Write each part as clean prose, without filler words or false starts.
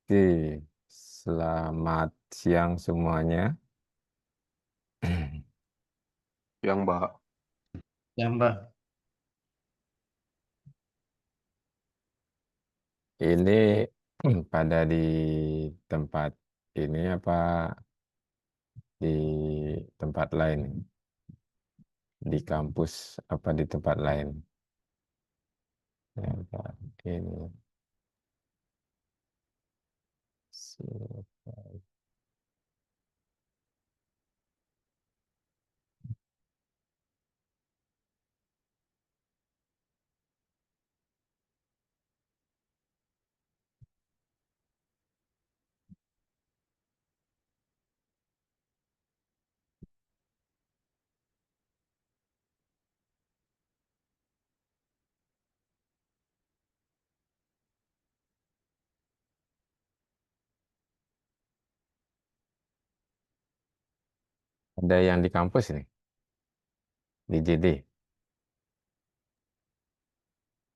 Oke, selamat siang semuanya. Yang Mbak, Ya, Mbak. Ini pada di tempat ini apa di tempat lain? Di kampus apa di tempat lain? Ya, Pak. Ini. Ada yang di kampus ini, di JD.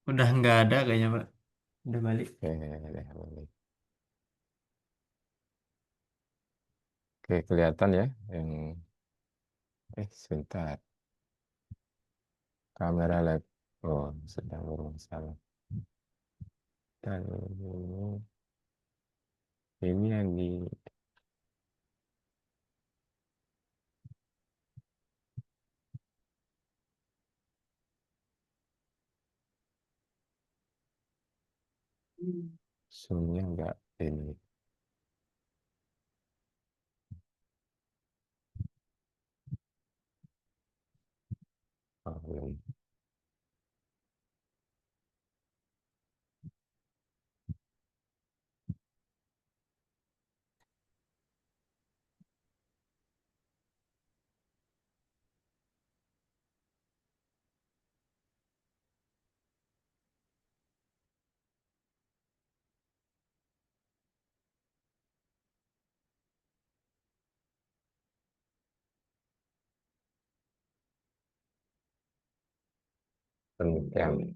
Udah nggak ada kayaknya, Pak. Udah balik. Boleh. Oke, kelihatan ya yang sebentar. Kamera lab. Oh, sedang bermasalah. Dan ini yang di Zoom-nya enggak ini. Oh, belum. Demikian.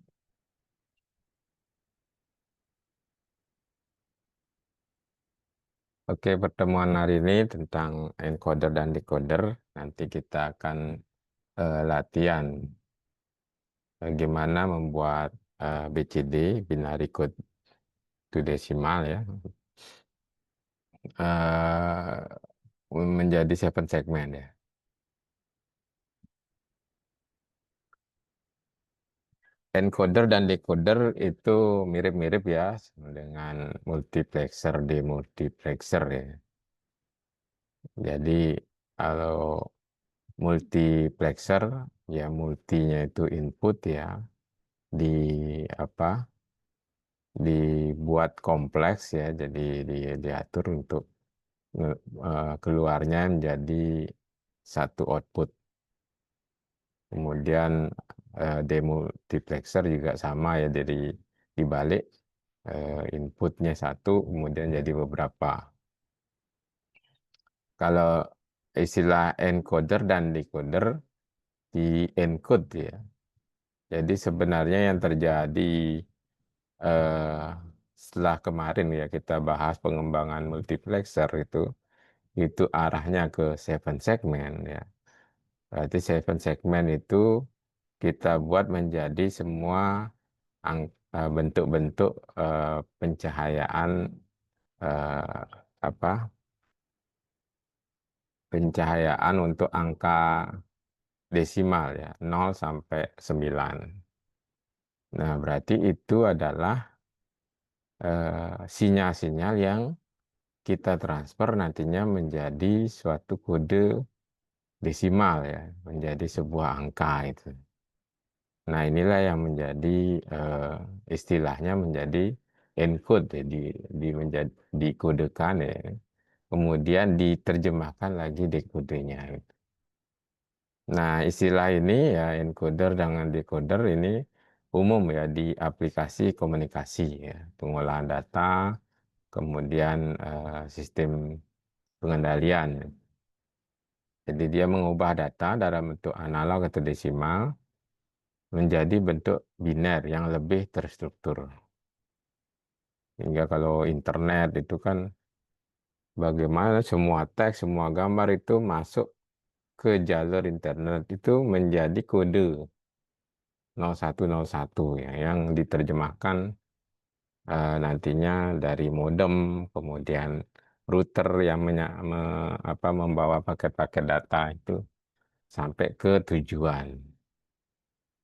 Oke, pertemuan hari ini tentang encoder dan decoder. Nanti kita akan latihan bagaimana membuat BCD, binary code to decimal ya, menjadi 7 segmen ya. Encoder dan decoder itu mirip-mirip ya dengan multiplexer, demultiplexer ya. Jadi kalau multiplexer ya multinya itu input ya di apa dibuat kompleks ya, jadi diatur untuk keluarnya menjadi satu output. Kemudian demultiplexer juga sama ya, jadi dibalik, inputnya satu kemudian jadi beberapa. Kalau istilah encoder dan decoder di encode ya. Jadi sebenarnya yang terjadi eh, setelah kemarin ya kita bahas pengembangan multiplexer itu arahnya ke 7 segmen ya. Berarti 7 segmen itu kita buat menjadi semua bentuk-bentuk pencahayaan, eh, apa pencahayaan untuk angka desimal ya 0 sampai 9. Nah, berarti itu adalah sinyal-sinyal yang kita transfer nantinya menjadi suatu kode desimal ya, menjadi sebuah angka itu. Nah, inilah yang menjadi istilahnya menjadi encode ya, menjadi dikodekan ya. Kemudian diterjemahkan lagi dekodenya gitu. Nah, istilah ini ya encoder dengan decoder ini umum ya di aplikasi komunikasi ya, pengolahan data, kemudian sistem pengendalian. Jadi dia mengubah data dalam bentuk analog atau desimal menjadi bentuk biner yang lebih terstruktur. Hingga kalau internet itu kan bagaimana semua teks, semua gambar itu masuk ke jalur internet itu menjadi kode 0101 ya, yang diterjemahkan nantinya dari modem, kemudian router yang membawa paket-paket data itu sampai ke tujuan.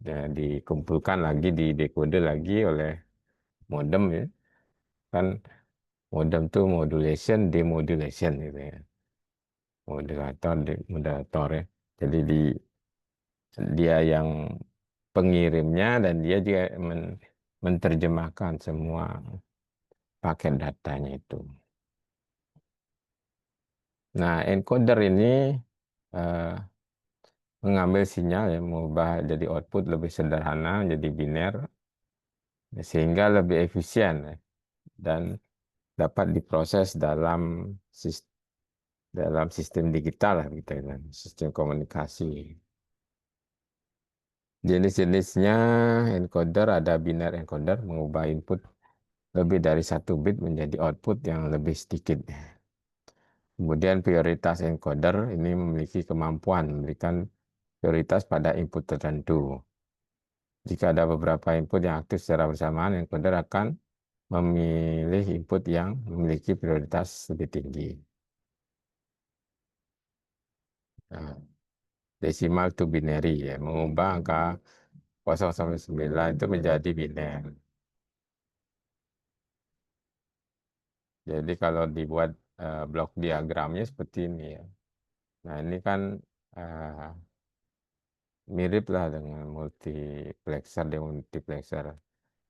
Dan dikumpulkan lagi, didekode lagi oleh modem ya. Kan modem tuh modulation, demodulation gitu ya. Modulator, demodulator ya. Jadi dia yang pengirimnya dan dia juga menerjemahkan semua paket datanya itu. Nah, encoder ini eh, mengambil sinyal ya, mengubah jadi output lebih sederhana, jadi biner, sehingga lebih efisien ya, dan dapat diproses dalam sistem digital lah gitu ya, sistem komunikasi. Jenis-jenisnya encoder ada biner encoder, mengubah input lebih dari 1 bit menjadi output yang lebih sedikit. Kemudian prioritas encoder ini memiliki kemampuan memberikan prioritas pada input tertentu. Jika ada beberapa input yang aktif secara bersamaan, encoder akan memilih input yang memiliki prioritas lebih tinggi. Nah, decimal to binary ya, mengubah angka 0 sampai 9 itu menjadi biner. Jadi kalau dibuat blok diagramnya seperti ini ya. Nah ini kan eh, mirip lah dengan multiplexer, demultiplexer.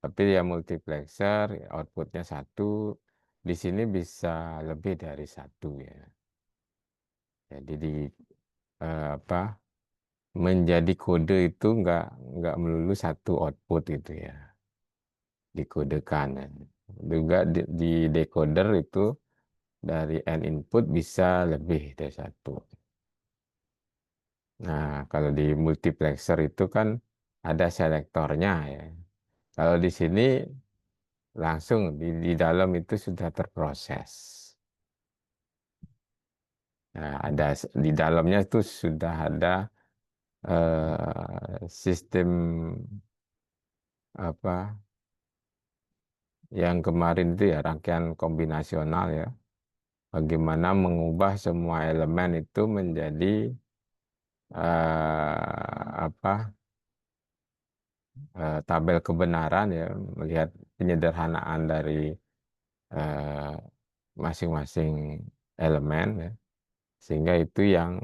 Tapi ya multiplexer, outputnya 1, di sini bisa lebih dari 1 ya. Jadi apa menjadi kode itu nggak melulu 1 output gitu ya, dikodekan ya. Juga di decoder itu dari n input bisa lebih dari 1. Nah, kalau di multiplexer itu kan ada selektornya ya. Kalau di sini langsung di dalam itu sudah terproses. Nah, di dalamnya itu sudah ada sistem apa yang kemarin itu ya, rangkaian kombinasional ya. Bagaimana mengubah semua elemen itu menjadi apa tabel kebenaran ya, melihat penyederhanaan dari eh, masing-masing elemen ya, sehingga itu yang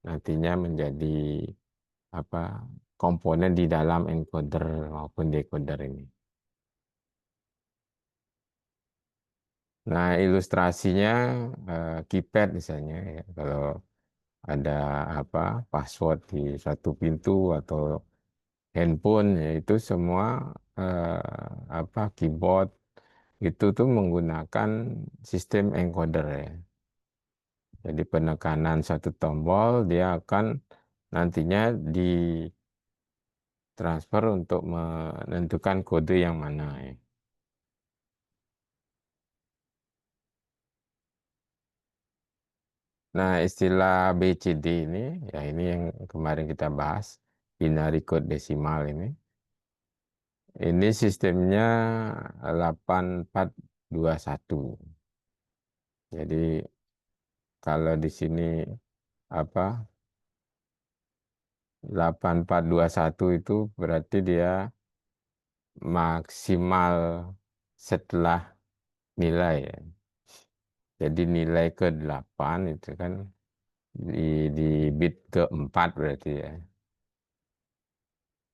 nantinya menjadi apa komponen di dalam encoder maupun decoder ini. Nah, ilustrasinya keypad misalnya ya, kalau ada apa password di satu pintu atau handphone ya, itu semua apa keyboard itu tuh menggunakan sistem encoder ya. Jadi penekanan satu tombol dia akan nantinya ditransfer untuk menentukan kode yang mana ya. Nah, istilah BCD ini ya, ini yang kemarin kita bahas, binary code desimal ini. Ini sistemnya 8421. Jadi kalau di sini apa 8421 itu berarti dia maksimal setelah nilai ya. Jadi nilai ke-8 itu kan di bit ke-4 berarti ya.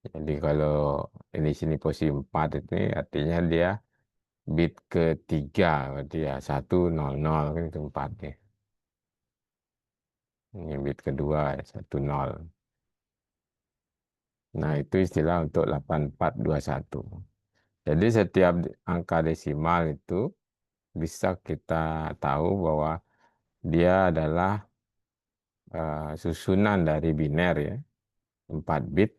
Jadi kalau ini sini posisi 4 ini artinya dia bit ke-3 berarti ya 100 kan itu 4 ya. Ini bit kedua ya 10. Nah, itu istilah untuk 8421. Jadi setiap angka desimal itu bisa kita tahu bahwa dia adalah susunan dari biner ya, 4 bit.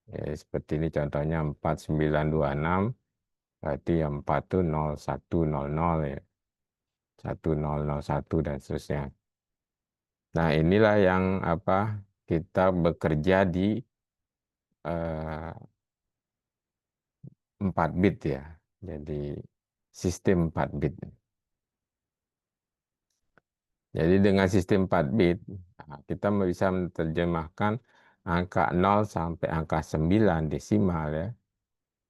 Ya, seperti ini contohnya 4926 Berarti yang 4 tuh 0100 ya. 1001 dan seterusnya. Nah, inilah yang apa kita bekerja di 4 bit ya. Jadi sistem 4 bit. Jadi dengan sistem 4 bit, nah, kita bisa menerjemahkan angka 0 sampai angka 9 desimal ya.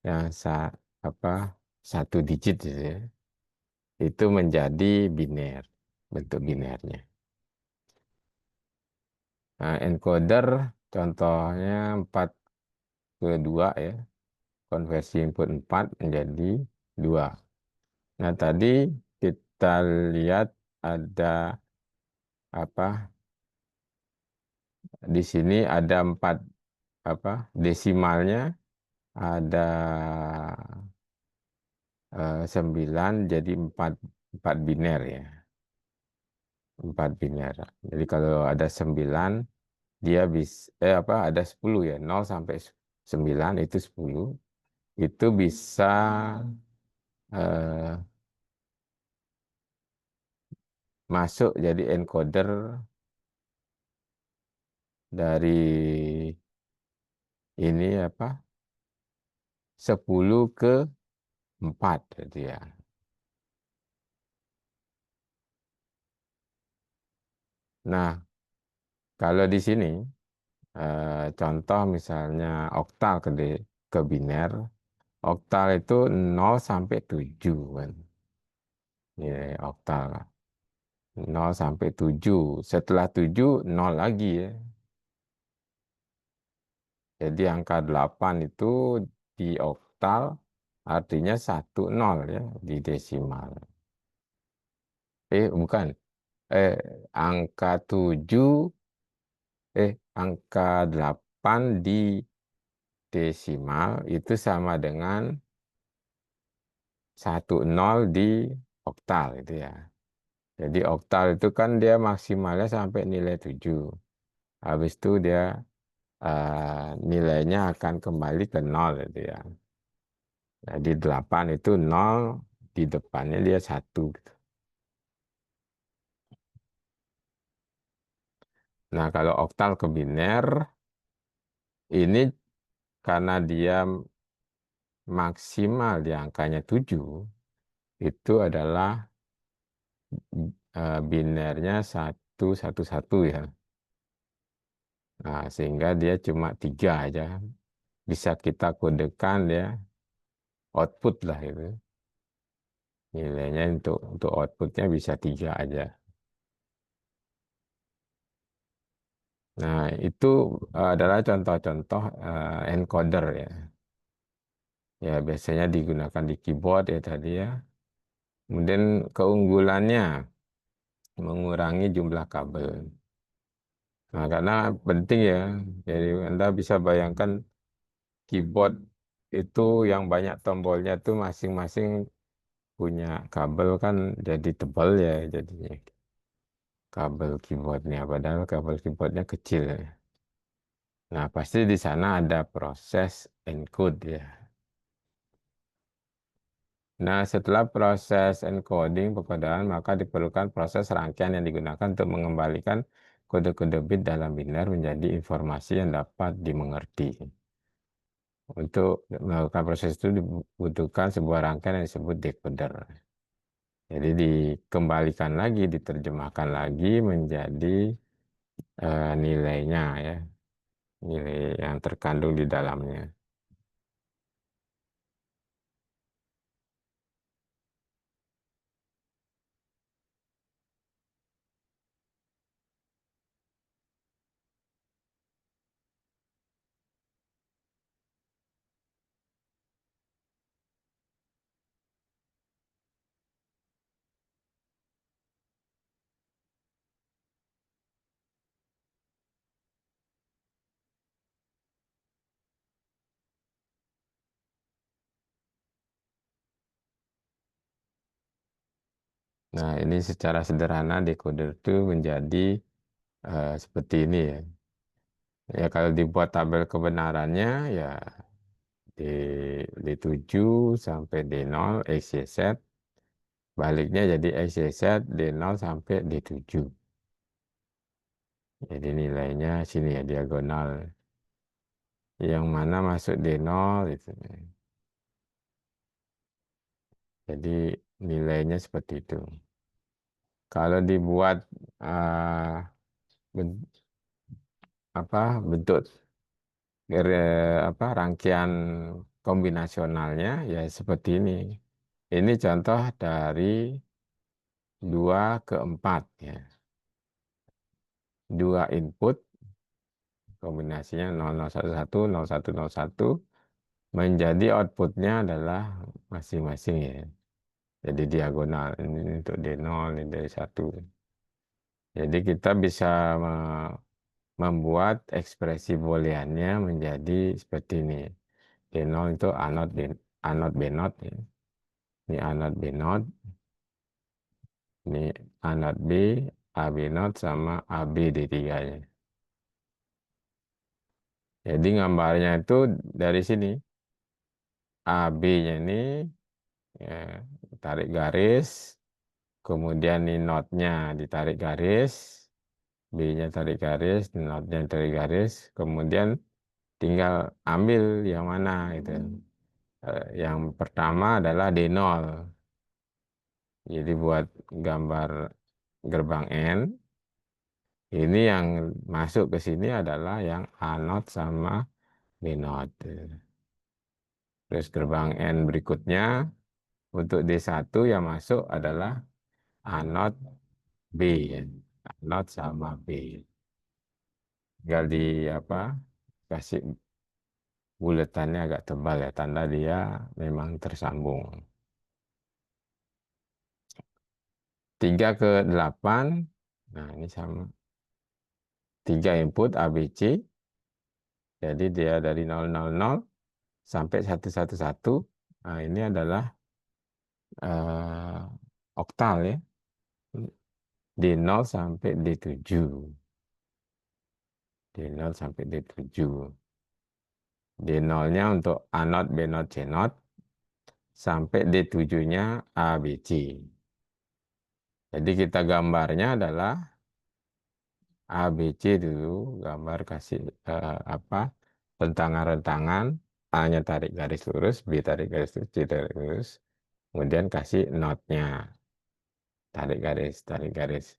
Yang apa satu digit gitu ya. Itu menjadi biner, bentuk binernya. Nah, encoder contohnya 4 ke 2 ya. Konversi input 4 menjadi 2. Nah, tadi kita lihat ada apa? Di sini ada 4 apa? Desimalnya ada 9 jadi 4 biner ya. 4 biner. Jadi kalau ada 9 dia bisa apa ada 10 ya. 0 sampai 9 itu 10. Itu bisa eh, masuk jadi encoder dari ini apa 10 ke 4 gitu ya. Nah, kalau di sini contoh misalnya oktal ke biner, oktal itu 0 sampai 7 kan. Nilai oktal kan. 0 sampai 7. Setelah 7 0 lagi ya. Jadi angka 8 itu di oktal artinya 10 ya di desimal. Bukan. Eh, angka 7 angka 8 di desimal itu sama dengan 10 di oktal itu ya. Jadi oktal itu kan dia maksimalnya sampai nilai 7. Habis itu dia nilainya akan kembali ke 0 itu ya. Jadi 8 itu 0, di depannya dia 1 gitu. Nah, kalau oktal ke biner ini karena dia maksimal di angkanya 7 itu adalah binernya 111 ya. Nah, sehingga dia cuma 3 aja. Bisa kita kodekan ya output lah itu. Nilainya untuk outputnya bisa 3 aja. Nah, itu adalah contoh-contoh encoder ya. Ya, biasanya digunakan di keyboard ya tadi ya. Kemudian keunggulannya mengurangi jumlah kabel. Nah, karena penting ya. Jadi Anda bisa bayangkan keyboard itu yang banyak tombolnya tuh masing-masing punya kabel kan jadi tebal ya jadinya kabel keyboardnya. Padahal kabel keyboardnya kecil ya. Nah, pasti di sana ada proses encode ya. Nah, setelah proses encoding pekodaan, maka diperlukan proses rangkaian yang digunakan untuk mengembalikan kode-kode bit dalam biner menjadi informasi yang dapat dimengerti. Untuk melakukan proses itu dibutuhkan sebuah rangkaian yang disebut decoder. Jadi dikembalikan lagi, diterjemahkan lagi menjadi nilainya ya, nilai yang terkandung di dalamnya. Nah, ini secara sederhana decoder itu menjadi seperti ini ya. Ya kalau dibuat tabel kebenarannya ya di D7 sampai D0 X, Y, Z. Baliknya jadi X, Y, Z D0 sampai D7. Jadi nilainya sini ya, diagonal. Yang mana masuk D0 itu. Jadi nilainya seperti itu. Kalau dibuat ben- bentuk rangkaian kombinasionalnya ya seperti ini. Ini contoh dari 2 ke 4 ya. 2 input kombinasinya 0011, 0101 menjadi outputnya adalah masing-masing ya. Jadi diagonal ini untuk D0 ini D1. Jadi kita bisa membuat ekspresi booleannya menjadi seperti ini. D0 itu A0 B0 ya. Ini A0 B0, ini A0 B, A B0 sama AB D3-nya. Jadi gambarnya itu dari sini. AB-nya ini ya, tarik garis, kemudian ini notnya ditarik garis, B-nya tarik garis, notnya tarik garis, kemudian tinggal ambil yang mana gitu. Yang pertama adalah D0. Jadi buat gambar gerbang N, ini yang masuk ke sini adalah yang A0 sama B0. Terus gerbang N berikutnya untuk D1 yang masuk adalah A0 B. Ya. A0 sama B. Tinggal di kasih buletannya agak tebal ya, tanda dia memang tersambung. 3 ke 8, nah ini sama. 3 input ABC, jadi dia dari 000 sampai 111. Nah ini adalah oktal ya, D0 sampai D7. D0 sampai D7. D0-nya untuk A0, B0, C0, sampai D7-nya ABC. Jadi kita gambarnya adalah ABC dulu, gambar kasih rentangan-rentangan, A-nya tarik garis lurus, B tarik garis lurus, C tarik lurus, kemudian kasih notnya, tarik garis, tarik garis.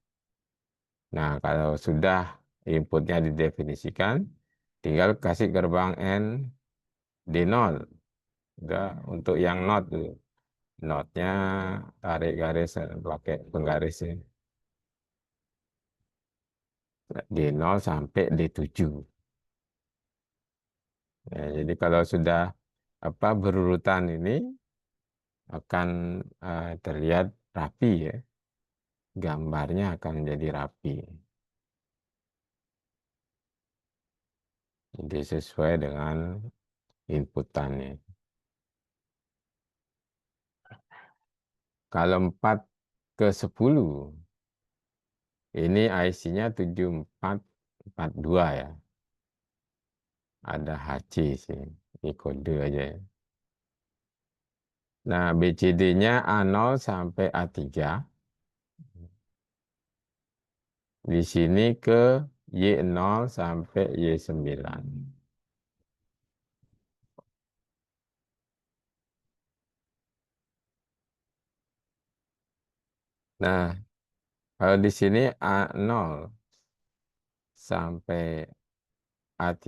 Nah, kalau sudah inputnya didefinisikan, tinggal kasih gerbang N D0. Udah untuk yang not dulu. Notnya tarik garis pakai penggaris ya. D0 sampai D7. Ya, jadi kalau sudah berurutan ini akan terlihat rapi ya. Gambarnya akan menjadi rapi. Jadi sesuai dengan inputannya. Kalau 4 ke 10, ini IC-nya 7442 ya. Ada HC sih, ini kode aja ya. Nah, BCD-nya A0 sampai A3. Di sini ke Y0 sampai Y9. Nah, kalau di sini A0 sampai A3,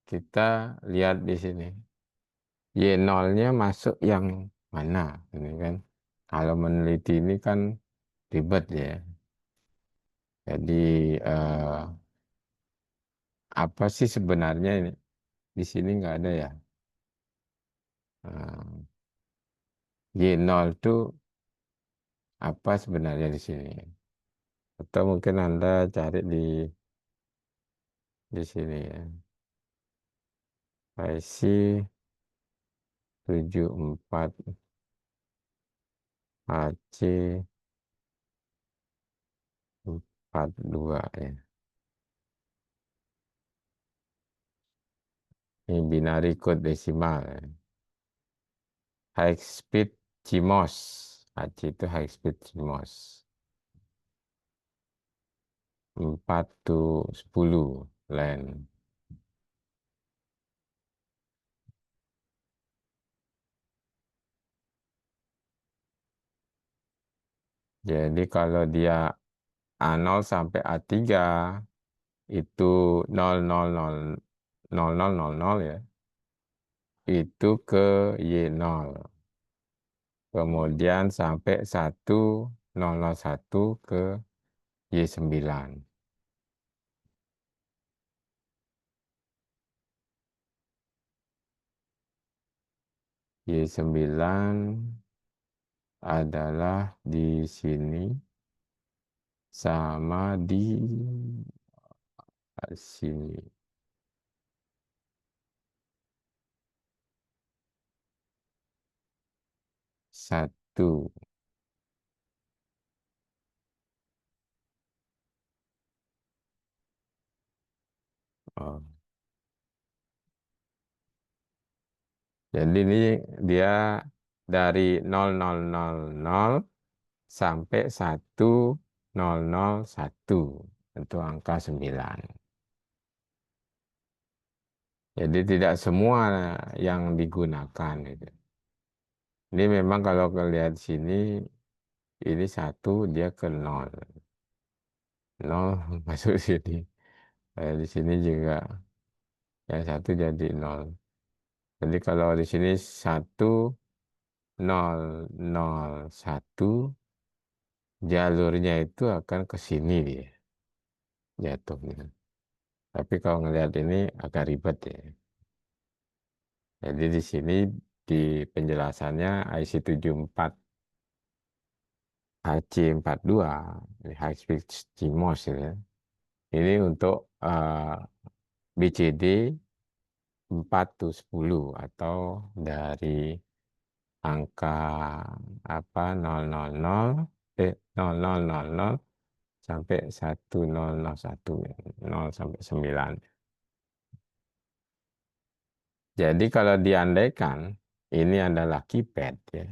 kita lihat di sini. Y0-nya masuk yang mana? Ini kan. Kalau meneliti ini kan ribet ya. Jadi apa sih sebenarnya ini? Di sini nggak ada ya. Eh, Y0 itu apa sebenarnya di sini? Atau mungkin Anda cari di sini ya. IC 74 AC 42 ya. Ini binary code desimal. High speed CMOS. HC itu high speed CMOS. 4 to 10 len. Jadi kalau dia A0 sampai A3 itu 00000 ya. Itu ke Y0. Kemudian sampai 1001 ke Y9. Y9 adalah di sini sama di sini. Satu. Oh. Jadi ini dia dari 0000 sampai 1001 itu angka 9. Jadi tidak semua yang digunakan gitu. Ini memang kalau lihat sini ini 1 dia ke 0. 0 masuk sini. Di sini juga yang 1 jadi 0. Jadi kalau di sini 1001 jalurnya itu akan ke sini dia jatuhnya. Tapi kalau ngelihat ini agak ribet ya. Jadi di sini di penjelasannya IC74 HC42 ini high speed CMOS ya. Ini untuk BCD 4 to 10 atau dari angka apa 000 0000 sampai 1001 0 sampai 9. Jadi kalau diandaikan ini adalah keypad ya.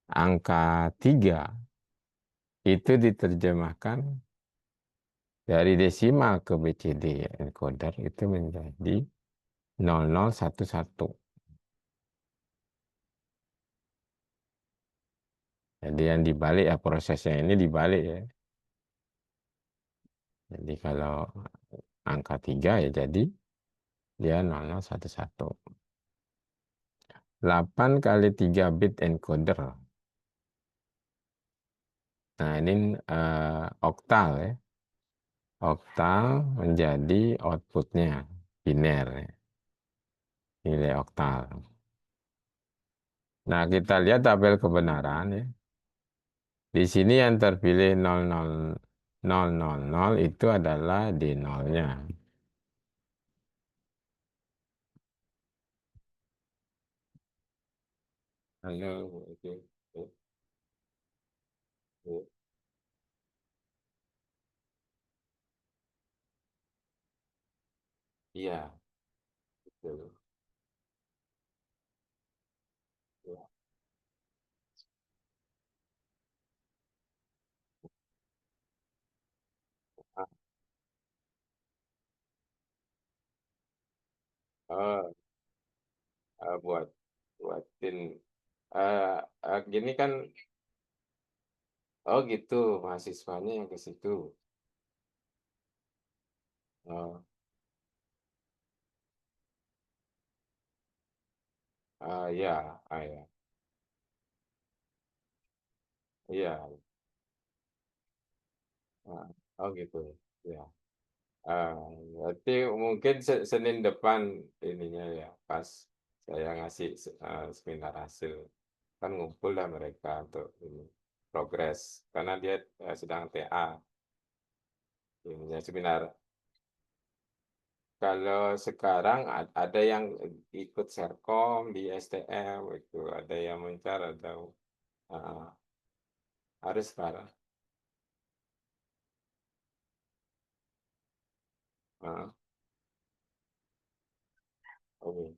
Angka 3 itu diterjemahkan dari desimal ke BCD encoder itu menjadi 0011. Jadi yang dibalik ya prosesnya ini dibalik ya. Jadi kalau angka 3 ya jadi dia 0011. 8 kali 3 bit encoder. Nah ini oktal ya. Oktal menjadi outputnya biner ya. Nilai oktal. Nah kita lihat tabel kebenaran ya. Di sini yang terpilih 00000 itu adalah D0-nya. Halo, oke. Iya, betul. Oh, buatin. Gini kan, oh gitu, mahasiswanya yang ke situ. Oh, ya, ya, iya. Ah, oh gitu, ya. Ah, Berarti mungkin Senin depan ininya ya, pas saya ngasih seminar hasil, kan ngumpul lah mereka untuk ini progres, karena dia sedang TA, ininya seminar. Kalau sekarang ada yang ikut Serkom di STM itu, ada yang mencar atau ah, harus sekarang. Ah, Oke.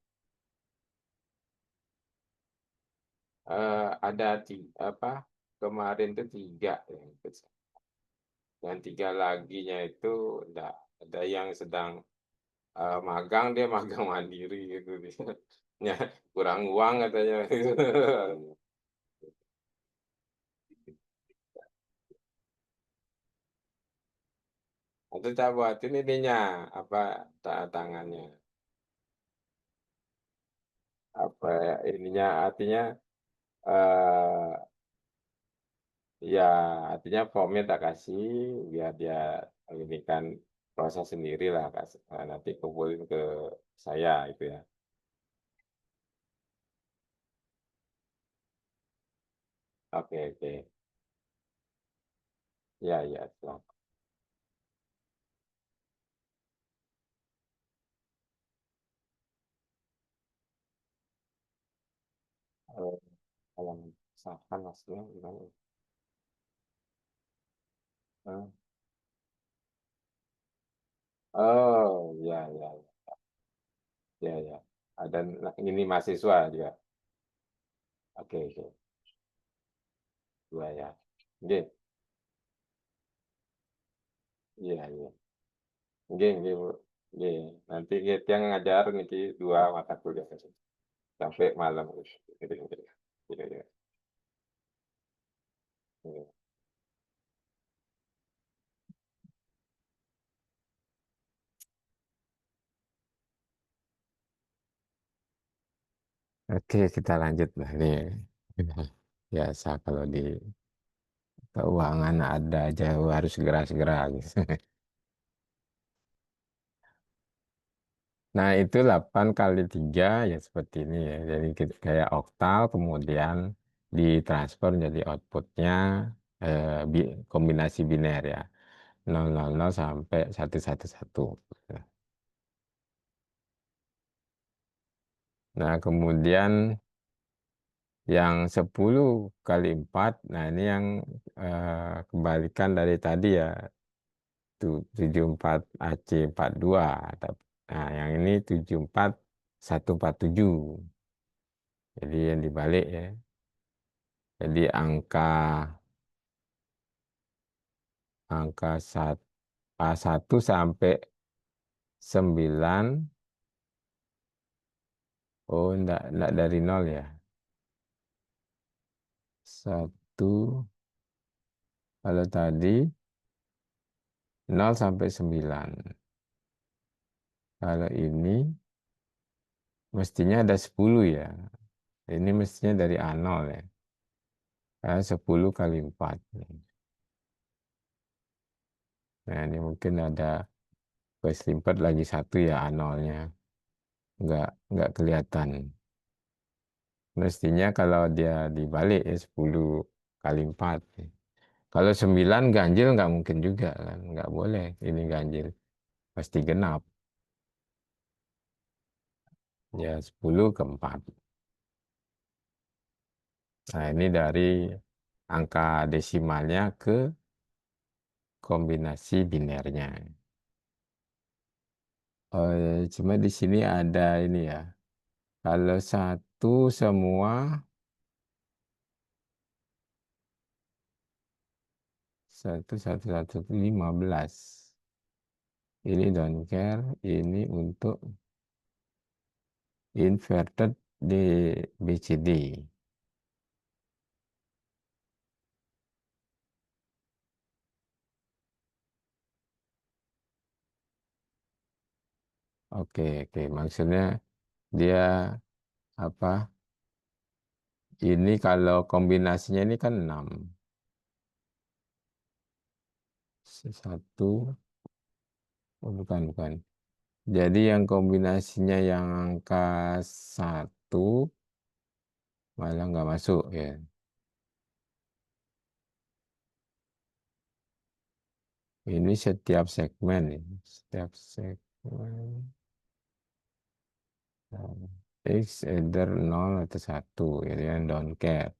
Ada apa kemarin tuh tiga yang ikut. Yang tiga laginya itu enggak, ada yang sedang magang, dia magang mandiri gitu. Ya, kurang uang katanya. Itu saya buatin ininya apa tangannya apa ininya artinya eh ya artinya formnya tak kasih biar dia ini kan proses sendiri lah kasih. Nah, nanti kumpulin ke saya itu ya. Oke, oke, ya, ya, siap. Eh, kalau misalkan maksudnya gimana? Eh, oh, ya, ya, ya, ya. Ada ini mahasiswa juga. Oke, oke, dua ya. Oke, iya, iya. Oke, oke, Bu. Oke, nanti kita yang ngajar nanti dua mata kuliah sampai malam. Iya, iya, iya. Oke, kita lanjut lah nih. Biasa kalau di keuangan ada jauh harus segera-segera gitu. Nah, itu 8 kali 3 ya seperti ini ya. Jadi kayak oktal kemudian ditransfer jadi outputnya kombinasi biner ya. 000 sampai 111. Nah, kemudian yang 10 kali 4, nah ini yang kebalikan dari tadi ya, 74 AC 42. Nah, yang ini 74147. Jadi yang dibalik ya. Jadi angka 1 sampai 9, oh enggak dari nol ya. Satu, kalau tadi 0 sampai 9. Kalau ini mestinya ada 10 ya. Ini mestinya dari A0 ya. 10 kali 4. Nah, ini mungkin ada keselimpet lagi satu ya A0-nya. Nggak kelihatan. Mestinya kalau dia dibalik ya 10 kali 4. Kalau 9 ganjil nggak mungkin juga kan. Nggak boleh ini ganjil. Pasti genap. Ya 10 ke 4. Nah, ini dari angka desimalnya ke kombinasi binernya. Cuma di sini ada ini ya. Kalau satu semua, satu 15. Ini don't care, ini untuk inverted di BCD. Oke, oke. Maksudnya dia apa? Ini kalau kombinasinya ini kan 6. Satu, oh bukan, bukan. Jadi yang kombinasinya yang angka 1 malah nggak masuk ya. Ini setiap segmen ya. Setiap segmen. X either 0 atau 1. Jadi yang don't care.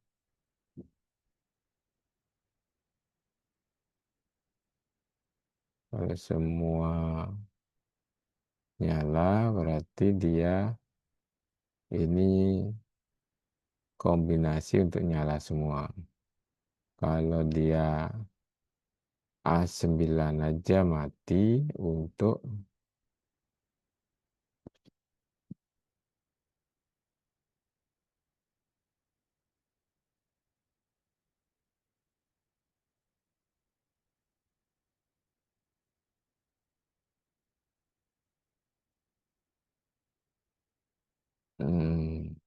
Kalau semua nyala berarti dia ini kombinasi untuk nyala semua. Kalau dia A9 aja mati untuk hmm,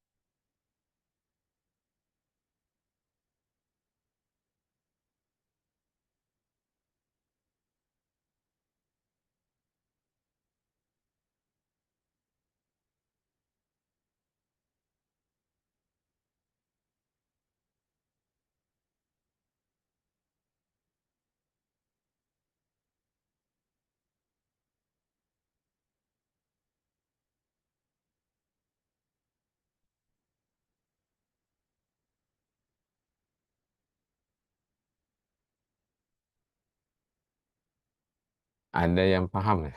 ada yang paham.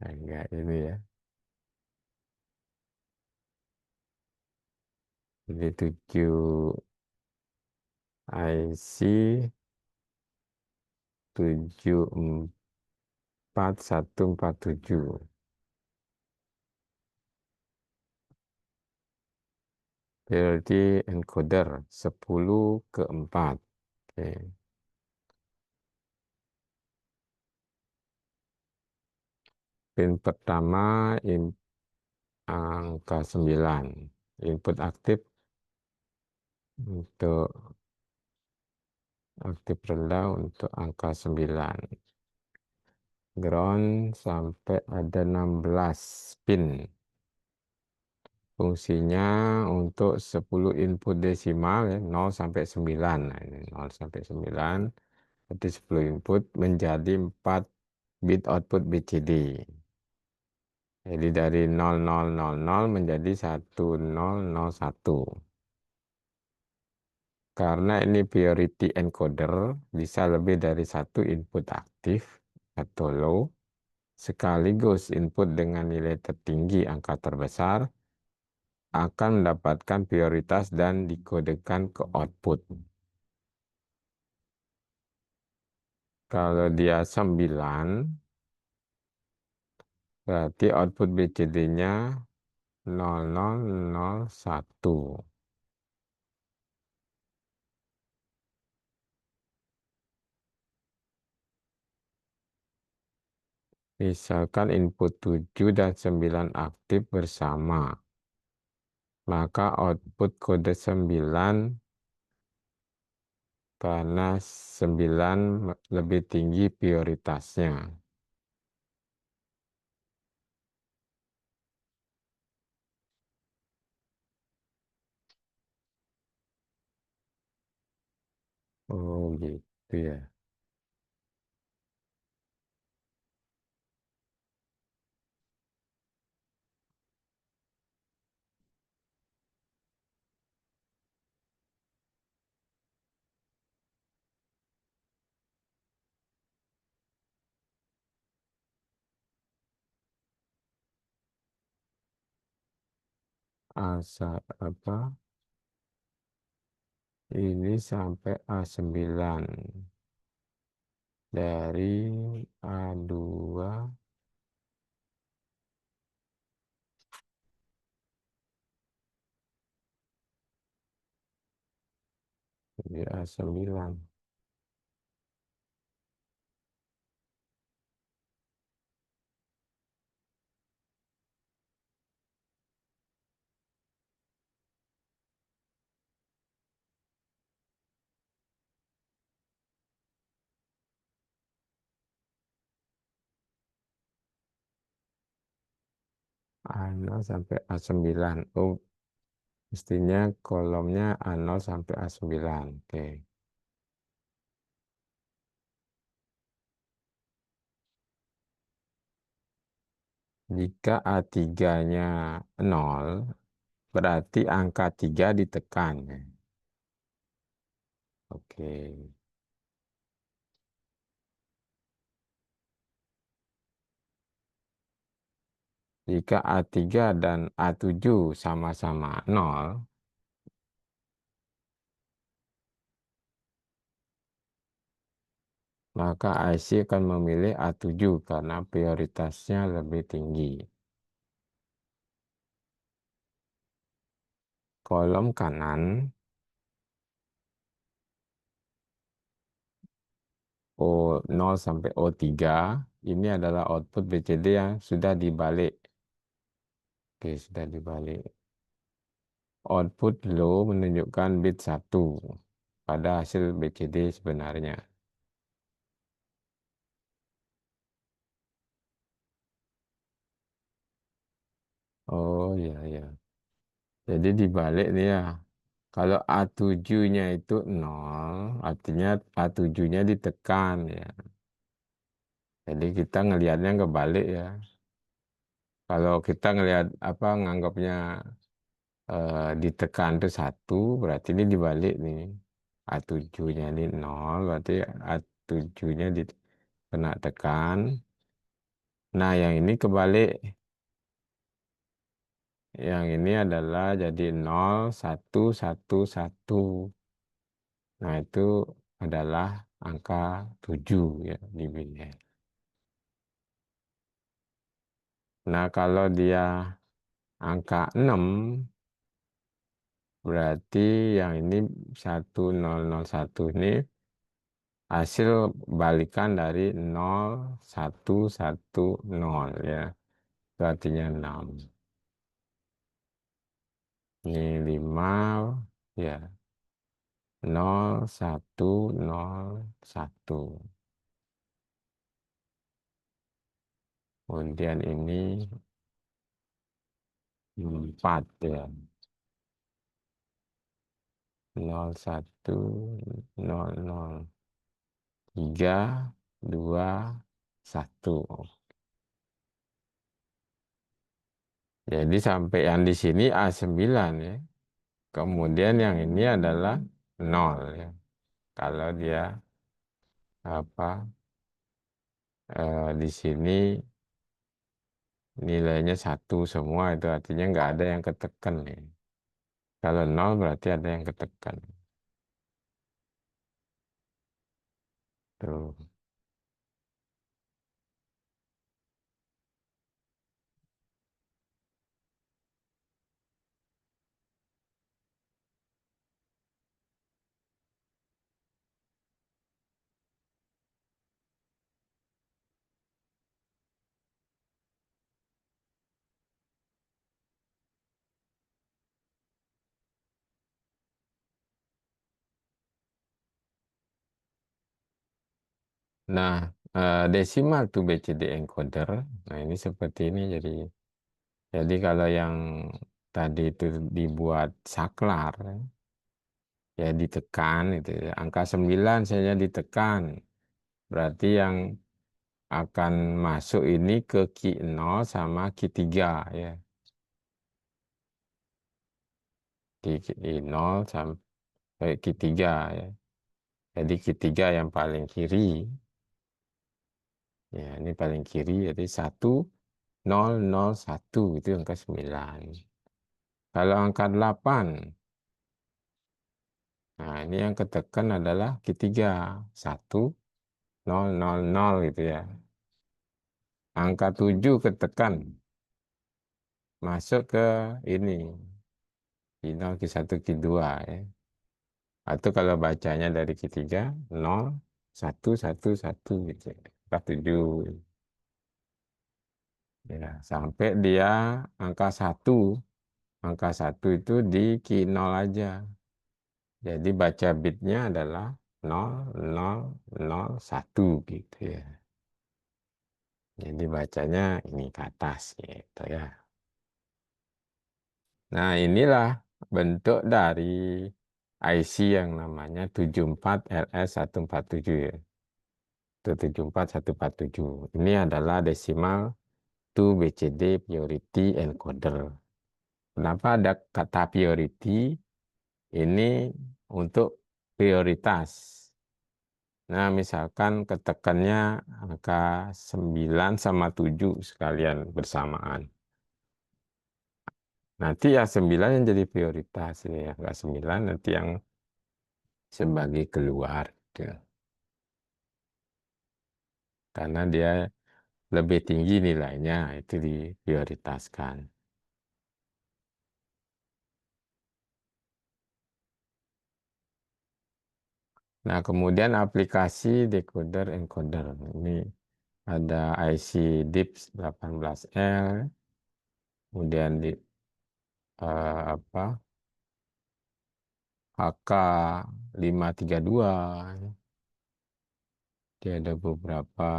Enggak ini ya. Ini 7 IC 74147. Priority encoder 10 ke 4. Oke. Pin pertama angka 9. Input aktif untuk aktif rendah untuk angka 9. Ground sampai ada 16 pin. Fungsinya untuk 10 input desimal ya, 0 sampai 9. Nah, ini 0 sampai 9. Jadi 10 input menjadi 4 bit output BCD. Jadi dari 0000 menjadi 1001. Karena ini priority encoder, bisa lebih dari satu input aktif atau low, sekaligus input dengan nilai tertinggi angka terbesar, akan mendapatkan prioritas dan dikodekan ke output. Kalau dia 9, berarti output BCD-nya 0001. Misalkan input 7 dan 9 aktif bersama, maka output kode 9 karena 9 lebih tinggi prioritasnya. Oh gitu ya. Apa? Ini sampai A9. Dari A2 jadi A9. A0 sampai A9. Oh, mestinya kolomnya A0 sampai A9. Oke. Jika A3-nya 0, berarti angka 3 ditekan. Oke. Jika A3 dan A7 sama-sama 0, maka IC akan memilih A7 karena prioritasnya lebih tinggi. Kolom kanan O0 sampai O3 ini adalah output BCD yang sudah dibalik. Oke, sudah dibalik. Output low menunjukkan bit 1 pada hasil BCD sebenarnya. Oh iya, ya. Jadi dibalik nih ya. Kalau A7-nya itu 0, artinya A7-nya ditekan ya. Jadi kita ngelihatnya kebalik ya. Kalau kita ngelihat apa nganggapnya ditekan itu 1, berarti ini dibalik nih. A7-nya ini 0, berarti A7-nya kena tekan. Nah, yang ini kebalik. Yang ini adalah jadi 0, 1, 1, 1. Nah, itu adalah angka 7 ya di Binel. Nah, kalau dia angka 6, berarti yang ini 1001 ini hasil balikan dari 0110 ya. Itu artinya 6. Ini 5 ya. 0101. Kemudian ini 4 ya. 0100 321. Jadi sampai yang di sini A9 ya. Kemudian yang ini adalah 0 ya. Kalau dia apa di sini nilainya 1 semua, itu artinya nggak ada yang ketekan ya. Kalau 0 berarti ada yang ketekan. Tuh. Nah, desimal to BCD encoder, nah ini seperti ini. Jadi kalau yang tadi itu dibuat saklar, ya ditekan itu ya. Angka 9 saja ditekan. Berarti yang akan masuk ini ke Q0 sama Q3 ya. Di Q0 sampai Q3 ya. Jadi Q3 yang paling kiri. Ya, ini paling kiri, jadi 1001 itu angka 9. Kalau angka 8, nah ini yang ketekan adalah Q3, 1000 gitu ya. Angka 7 ketekan, masuk ke ini, Q0, Q1, Q2 ya. Atau kalau bacanya dari Q3, 0, 1, 1, 1 gitu ya. Angka 7. Ya, sampai dia angka 1. Angka 1 itu di Q0 aja. Jadi baca bitnya adalah 0001 gitu ya. Jadi bacanya ini ke atas gitu ya. Nah, inilah bentuk dari IC yang namanya 74LS147 ya. Itu 74147. Ini adalah desimal to BCD Purity Encoder. Kenapa ada kata purity? Ini untuk prioritas. Nah, misalkan ketekannya angka 9 sama 7 sekalian bersamaan. Nanti yang 9 yang jadi prioritas ini, yang nggak 9 nanti yang sebagai keluar gitu. Karena dia lebih tinggi nilainya itu diprioritaskan. Nah, kemudian aplikasi decoder encoder ini ada IC DIPS 18L, kemudian di apa HK 532. Dia ada beberapa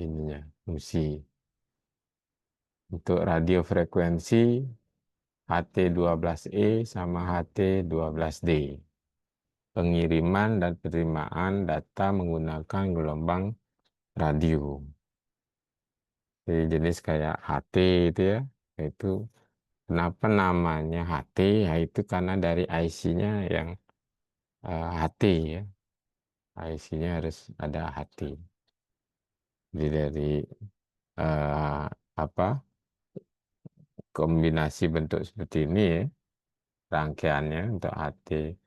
ininya fungsi. Untuk radio frekuensi HT12E sama HT12D. Pengiriman dan penerimaan data menggunakan gelombang radio. Jadi jenis kayak HT itu ya. Itu kenapa namanya HT? Ya itu karena dari IC-nya yang HT ya. IC-nya harus ada HT. Jadi dari eh, apa kombinasi bentuk seperti ini ya, rangkaiannya untuk HT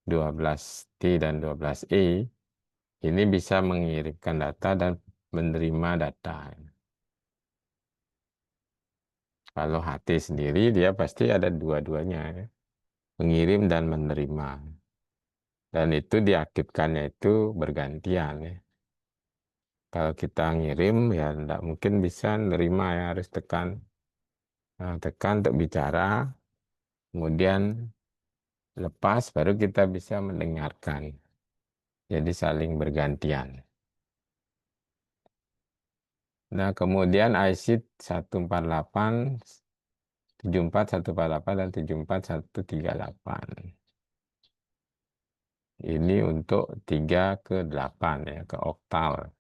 12T dan 12E ini bisa mengirimkan data dan menerima data. Kalau HT sendiri dia pasti ada dua-duanya ya, mengirim dan menerima. Dan itu diaktifkannya itu bergantian ya. Kalau kita ngirim ya tidak mungkin bisa nerima ya, harus tekan untuk bicara, kemudian lepas baru kita bisa mendengarkan. Jadi saling bergantian. Nah, kemudian IC 148, 74148 dan 74138. Ini untuk 3 ke 8 ya, ke oktal.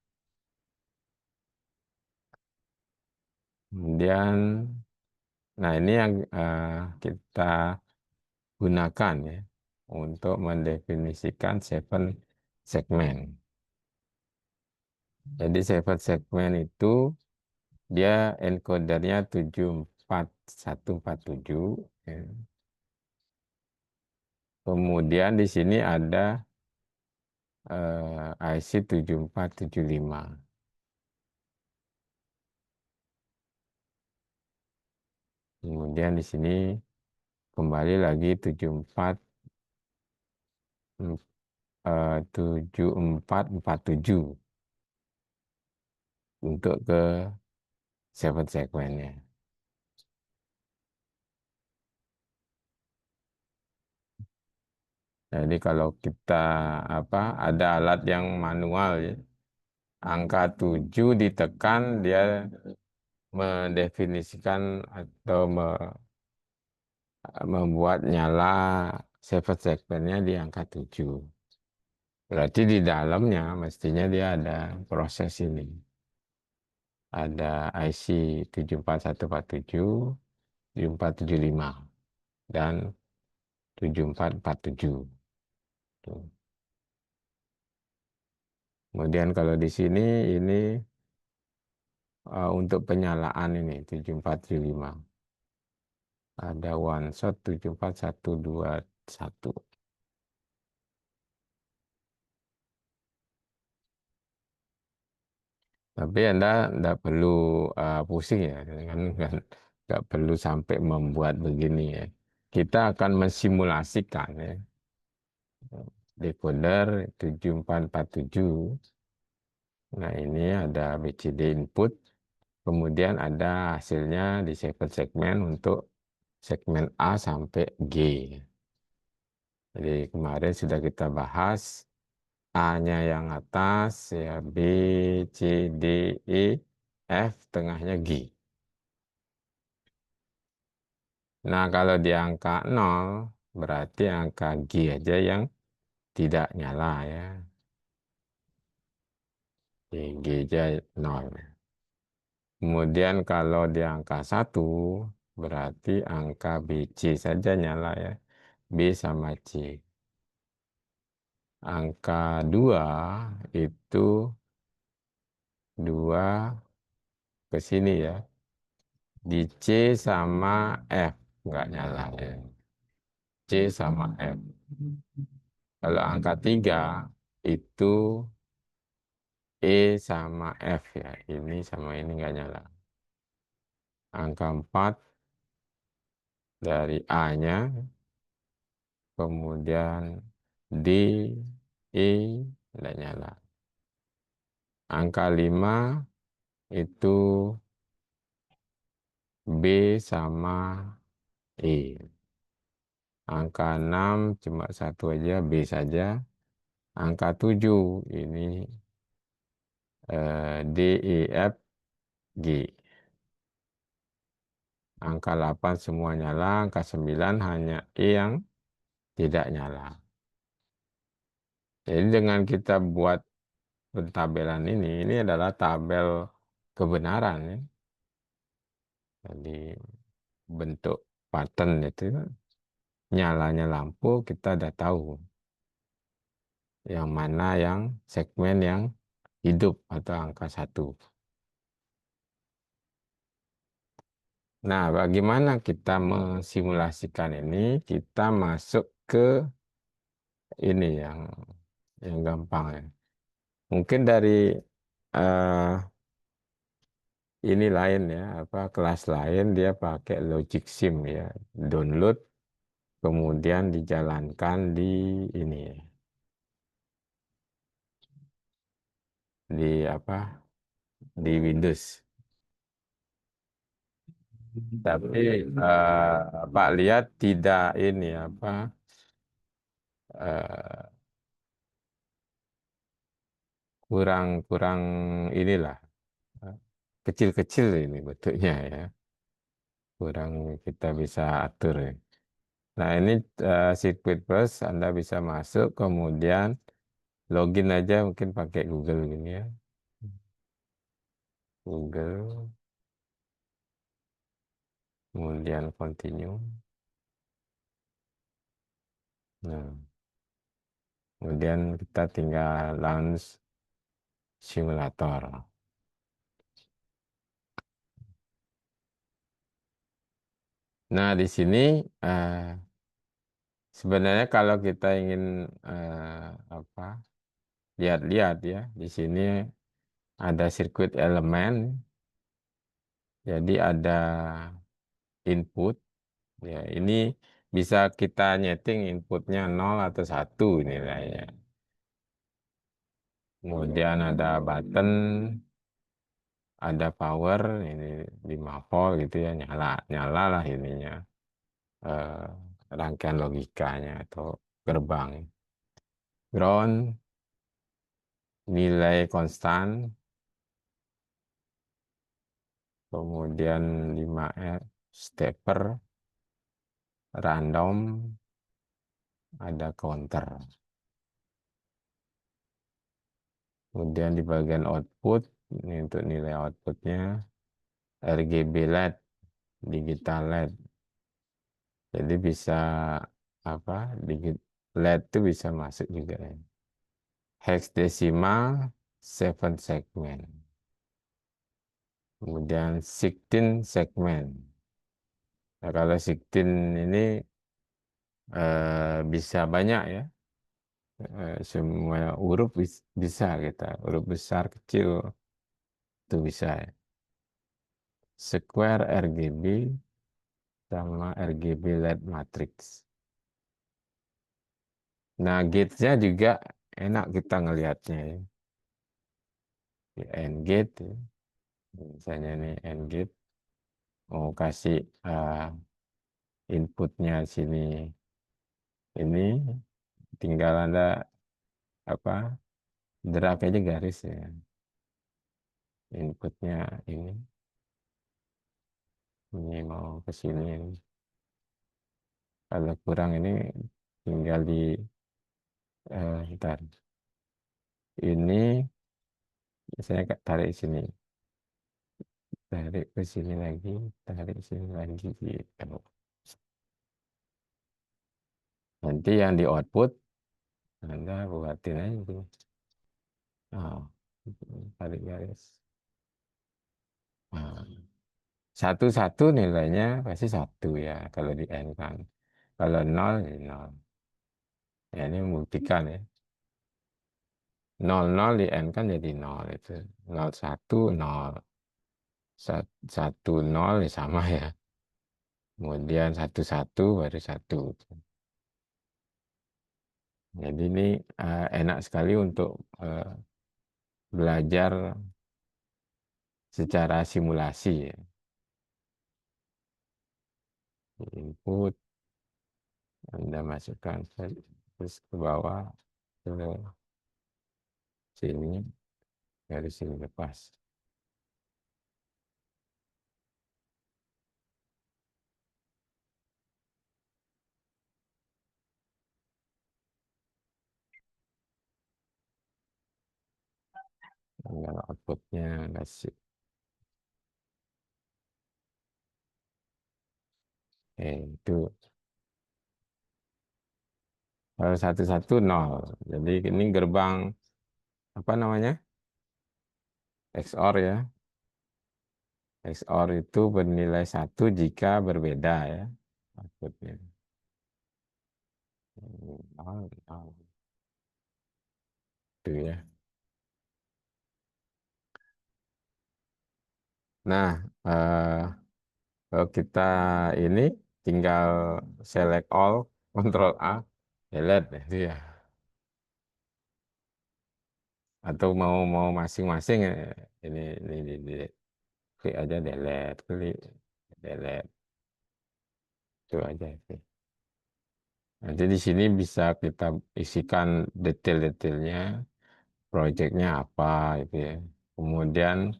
Kemudian, nah ini yang kita gunakan ya untuk mendefinisikan 7 segmen. Jadi 7 segmen itu dia encodernya 74147. Ya. Kemudian di sini ada IC 7475. Kemudian di sini kembali lagi 7447 untuk ke 7 segmennya. Jadi kalau kita ada alat yang manual ya, angka 7 ditekan dia mendefinisikan atau membuat nyala 7 segmennya di angka 7. Berarti di dalamnya mestinya dia ada proses ini. Ada IC 74147, 7475, dan 7447. Tuh. Kemudian kalau di sini ini untuk penyalaan ini 7475. Ada one shot 74121. Tapi Anda tidak perlu pusing ya, kan nggak perlu sampai membuat begini ya. Kita akan mensimulasikan ya. Decoder 7447. Nah ini ada BCD input, kemudian ada hasilnya di 7 segmen untuk segmen A sampai G. Jadi kemarin sudah kita bahas A-nya yang atas, ya B, C, D, E, F, tengahnya G. Nah, kalau di angka 0, berarti angka G aja yang tidak nyala ya. G aja 0. Kemudian kalau di angka 1, berarti angka BC saja nyala ya. B sama C. Angka 2 itu 2 ke sini ya. Di C sama F. nggak nyala ya. C sama F. Kalau angka 3 itu E sama F ya. Ini sama ini nggak nyala. Angka 4 dari A-nya, kemudian D, E, nggak nyala. Angka 5 itu B sama E. Angka 6 cuma satu aja, B saja. Angka 7 ini D, E, F, G. Angka 8 semua nyala, angka 9 hanya E yang tidak nyala. Jadi dengan kita buat pentabelan ini adalah tabel kebenaran ya. Jadi bentuk pattern itu nyalanya lampu kita udah tahu yang mana yang segmen yang hidup atau angka 1. Nah, bagaimana kita mensimulasikan ini? Kita masuk ke ini yang gampang ya. Mungkin dari eh, ini lain ya, apa kelas lain dia pakai Logic Sim ya, download kemudian dijalankan di ini ya, di apa di Windows. Tapi Pak lihat tidak ini apa eh, kurang kurang inilah eh, kecil-kecil ini bentuknya ya, kurang kita bisa atur ya. Nah ini Sirkuit Plus Anda bisa masuk kemudian login aja mungkin pakai Google gini ya, Google kemudian continue. Nah kemudian kita tinggal launch simulator. Nah di sini eh, sebenarnya kalau kita ingin apa lihat-lihat ya, di sini ada sirkuit elemen, jadi ada input, ya ini bisa kita nyeting inputnya 0 atau 1 nilainya. Kemudian ada button, ada power, ini 5 volt gitu ya, nyala lah ininya, eh, rangkaian logikanya atau gerbang. Ground, nilai konstan, kemudian 5R, stepper, random, ada counter. Kemudian di bagian output, ini untuk nilai outputnya, RGB LED, digital LED. Jadi bisa apa? LED itu bisa masuk juga ya. Hexadecimal 7 segmen. Kemudian 16 segmen. Nah, kalau 16 ini bisa banyak ya. Semua huruf bisa kita, huruf besar kecil itu bisa ya. Square RGB sama RGB LED matrix. Nah, gate-nya juga enak kita ngelihatnya ya. Di AND gate, ya. Misalnya nih AND gate, mau kasih inputnya sini, ini tinggal Anda apa drag aja garis ya. Inputnya ini mau ke sini. Kalau kurang ini tinggal di ntar. Ini saya tarik sini. Tarik ke sini lagi, tarik sini lagi gitu. Nanti yang di output Anda buatin aja gitu. Oh, tarik garis. Nah, Satu nilainya pasti satu ya kalau di N kan. Kalau nol ya nol. Ya ini membuktikan ya. Nol di N kan jadi nol itu. Nol satu nol. Satu nol ya sama ya. Kemudian satu baru satu. Jadi ini enak sekali untuk belajar secara simulasi ya. Input, Anda masukkan terus ke bawah, ke sini, dari sini lepas. Tinggal outputnya kasih. Itu kalau satu nol. Jadi ini gerbang apa namanya? XOR ya. XOR itu bernilai satu jika berbeda ya outputnya. Nol, nol. Itu ya. Nah, kalau kita ini tinggal select all, Control A, delete itu ya. Atau mau masing-masing ini klik aja delete, klik delete itu aja sih. Nanti di sini bisa kita isikan detail-detailnya, proyeknya apa itu ya. Kemudian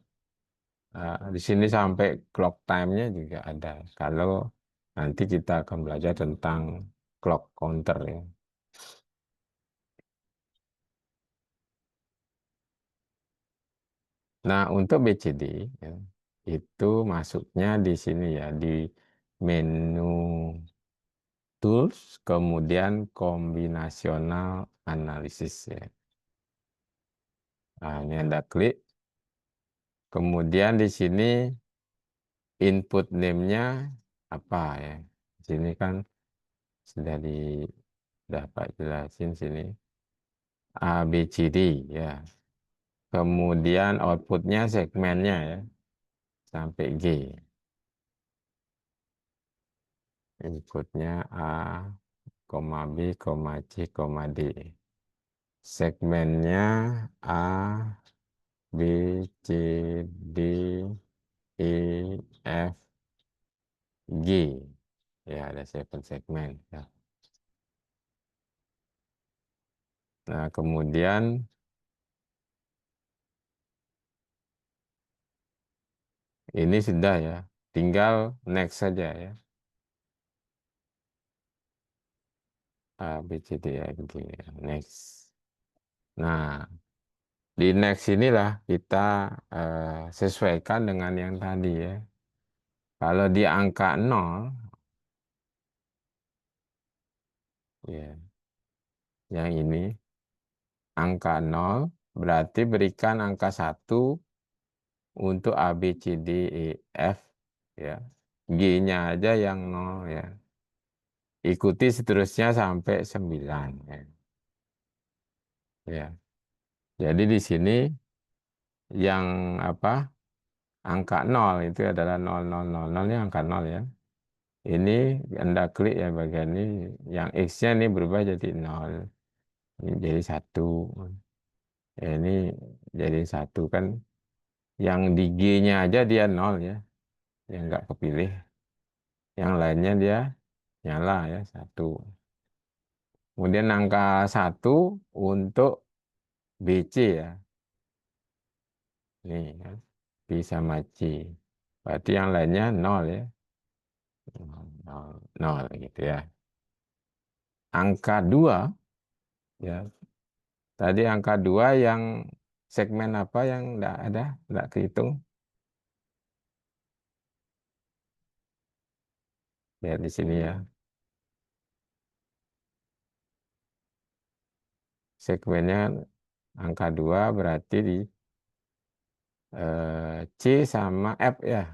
di sini sampai clock time-nya juga ada. Kalau nanti kita akan belajar tentang clock counter ya. Nah, untuk BCD ya, itu masuknya di sini ya, di menu tools, kemudian kombinasional analisis ya. Nah, ini Anda klik. Kemudian di sini input name-nya apa ya. Di sini kan sudah dapat jelasin sini. A, B, C, D ya. Kemudian outputnya segmennya ya, sampai G. Inputnya A, B, C, D. Segmennya A, B, C, D, E, F, G. Ya, ada 7 segmen. Ya. Nah, kemudian ini sudah ya, tinggal next saja ya. A, B, C, D, E, F, G. Next. Nah, di next inilah kita sesuaikan dengan yang tadi ya. Kalau di angka 0, ya, yang ini, angka 0 berarti berikan angka 1 untuk A, B, C, D, E, F, ya. G-nya aja yang 0 ya. Ikuti seterusnya sampai 9. Ya. Ya. Jadi di sini yang apa? Angka 0 itu adalah 0000, ini angka 0 ya. Ini Anda klik ya bagian ini, yang X-nya ini berubah jadi 0. Ini jadi 1. Ya, ini jadi 1 kan. Yang di G-nya aja dia 0 ya. Yang nggak kepilih. Yang lainnya dia nyala ya 1. Kemudian angka 1 untuk BC ya. Nih kan. B sama C. Berarti yang lainnya 0 ya. 0, 0 gitu ya. Angka 2 ya. Tadi angka 2 yang segmen apa yang enggak ada, enggak kehitung? Lihat di sini ya. Segmennya angka 2 berarti di C sama F ya.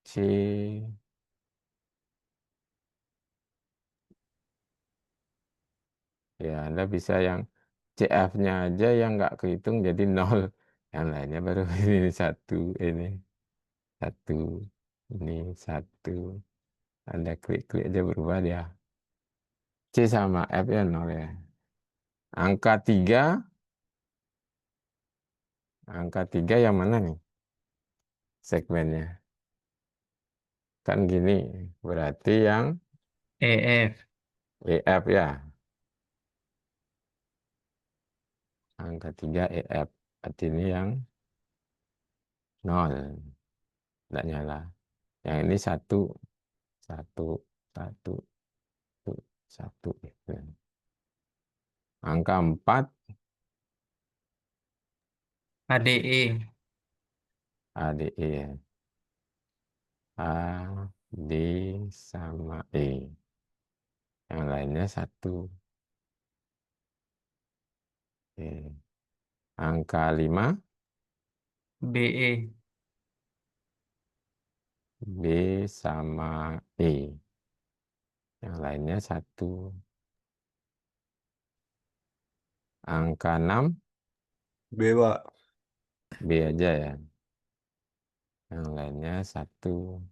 C. Ya, Anda bisa yang CF-nya aja yang nggak kehitung jadi nol. Yang lainnya baru ini satu, ini satu, ini satu. Anda klik-klik aja berubah dia. C sama F ya nol ya. Angka 3, angka 3 yang mana nih segmennya? Kan gini, berarti yang EF. EF ya. Angka 3 EF. Berarti ini yang nol. Tidak nyala. Yang ini satu, satu, satu, satu, satu. Gitu. Angka 4 ADE. ADE ya. A, D sama E. Yang lainnya satu. Oke. Angka 5 BE. B sama E. Yang lainnya satu. Angka 6 B, Pak. B aja ya. Yang lainnya satu.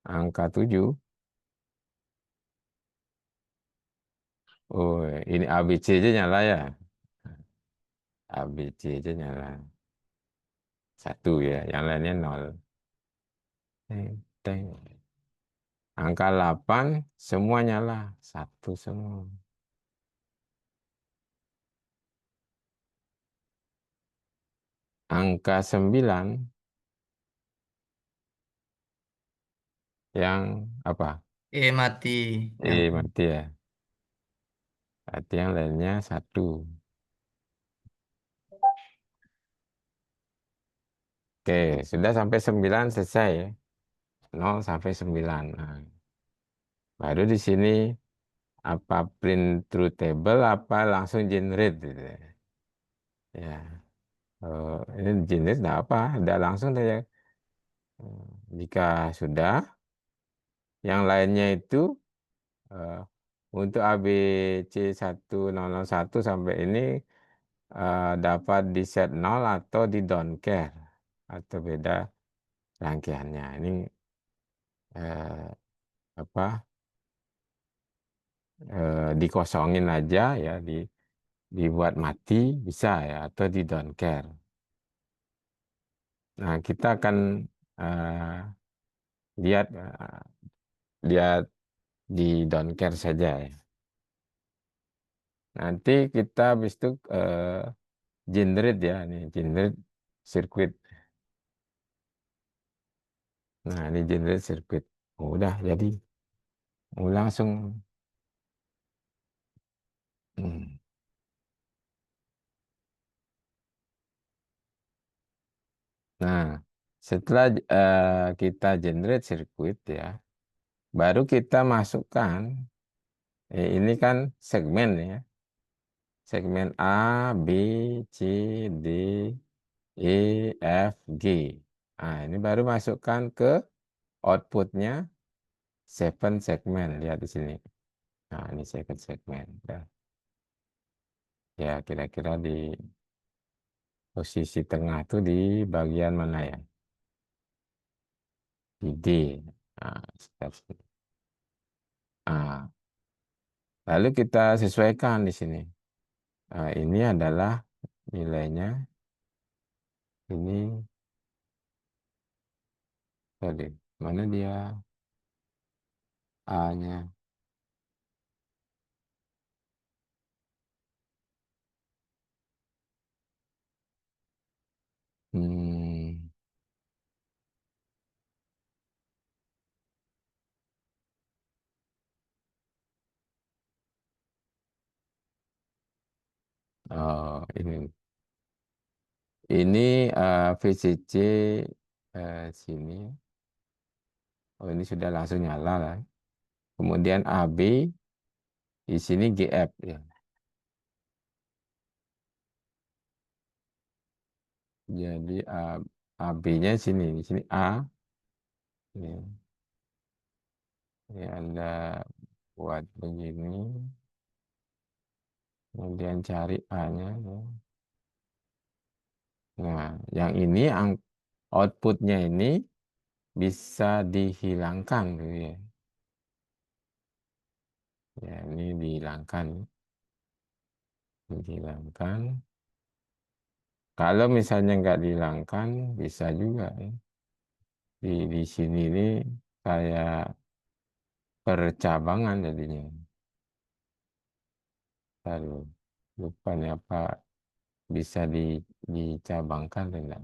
Angka 7. Oh, ini ABC aja nyala ya. ABC aja nyala. Satu ya. Yang lainnya nol. Teng, teng. Angka 8 semua nyala. Satu semua. Angka 9 yang apa? E mati. Yang Mati ya. Berarti yang lainnya satu. Oke, sudah sampai 9 selesai ya. 0 sampai 9. Nah, baru di sini apa print truth table apa langsung generate gitu ya. Ya, ini generate enggak apa, udah langsung saja. Jika sudah, yang lainnya itu eh, untuk ABC1001 sampai ini dapat di set 0 atau di don't care atau beda rangkaiannya. Ini apa dikosongin aja ya, dibuat mati bisa ya, atau di don't care. Nah, kita akan eh, lihat lihat di don't care saja ya. Nanti kita habis itu generate ya, nih generate circuit. Nah, ini generate circuit. Oh, udah jadi. Oh, langsung. Hmm. Nah, setelah kita generate circuit ya, baru kita masukkan. Ini kan segmen ya. Segmen A, B, C, D, E, F, G. Nah, ini baru masukkan ke outputnya 7 segmen. Lihat di sini. Nah, ini 7 segmen. Ya, ya, kira-kira di posisi tengah itu di bagian mana ya? Di D. Nah, sekitar sini. Nah, lalu kita sesuaikan di sini. Nah, ini adalah nilainya. Ini tadi. Mana dia A-nya? Hmm. Oh, ini. Ini VCC sini. Oh, ini sudah langsung nyala lah. Kemudian AB di sini GF, ya. Jadi AB-nya sini, di sini A. Ini, ini Anda buat begini, kemudian cari A-nya. Ya. Nah, yang ini outputnya ini bisa dihilangkan, gitu ya. Ya, ini dihilangkan. Kalau misalnya nggak dihilangkan, bisa juga ya. Di sini ini kayak percabangan jadinya. Lalu lupa nih apa bisa dicabangkan dengan.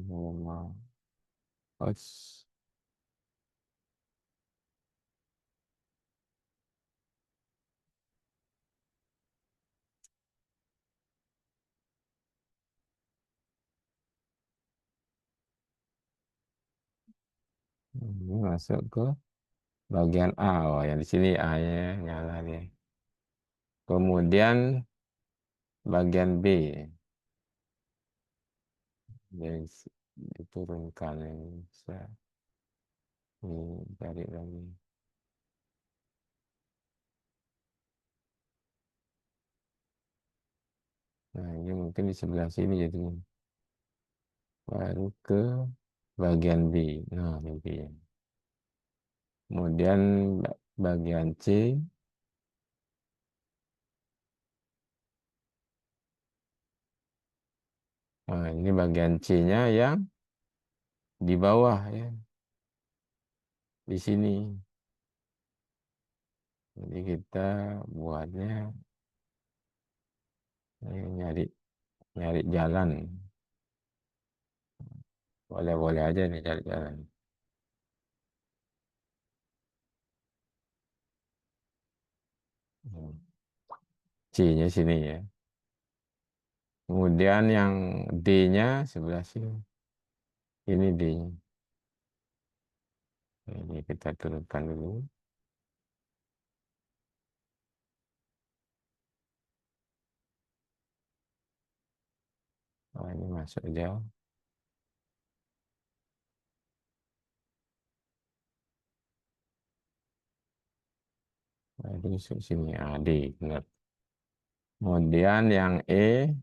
Normal. Oh, ini masuk ke bagian A. Oh, yang di sini A-nya nyala nih. Kemudian bagian B. Yang diturunkan yang bisa cari lagi. Nah, ini mungkin di sebelah sini jadi baru ke bagian B. Nah, ini B. Kemudian bagian C. Nah, ini bagian C-nya yang di bawah ya, di sini. Jadi kita buatnya nyari nyari jalan. Boleh-boleh aja nih cari jalan. Hmm. C-nya sini ya. Kemudian yang D-nya sebelah sini. Ini D-nya. Ini kita turunkan dulu. Oh, ini masuk jauh. Nah, ini masuk sini. Ah, D, benar. Kemudian yang E.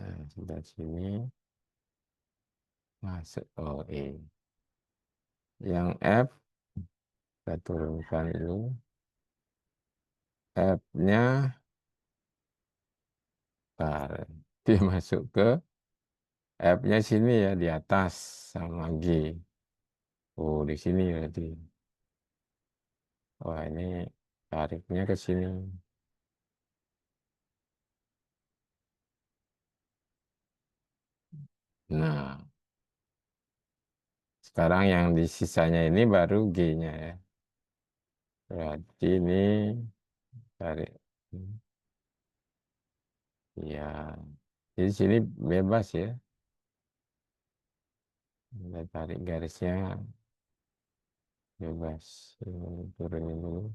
Nah, sebelah sini. Masuk. Oh, E. Yang F. Kita turunkan dulu. F-nya. Dia masuk ke F-nya sini ya, di atas sama G. Oh, di sini berarti. Wah, ini tariknya ke sini. Nah, sekarang yang di sisanya ini baru G-nya ya. Berarti ini tarik. Ya, di sini bebas ya. Kita tarik garisnya bebas. Ini turunin dulu.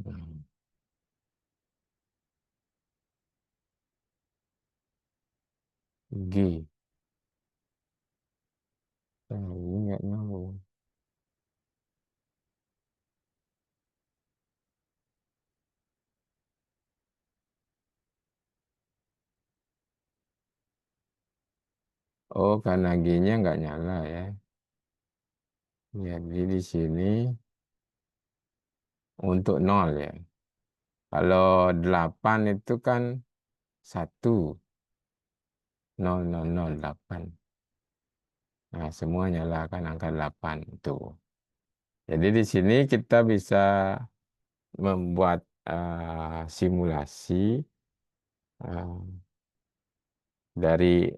Nah, G. Nah, ini nggak nyambung. Oh, karena G-nya nggak nyala ya. Jadi di sini untuk nol ya. Kalau 8 itu kan 1, 0008. Nah, semua nyalakan angka 8 itu. Jadi di sini kita bisa membuat simulasi dari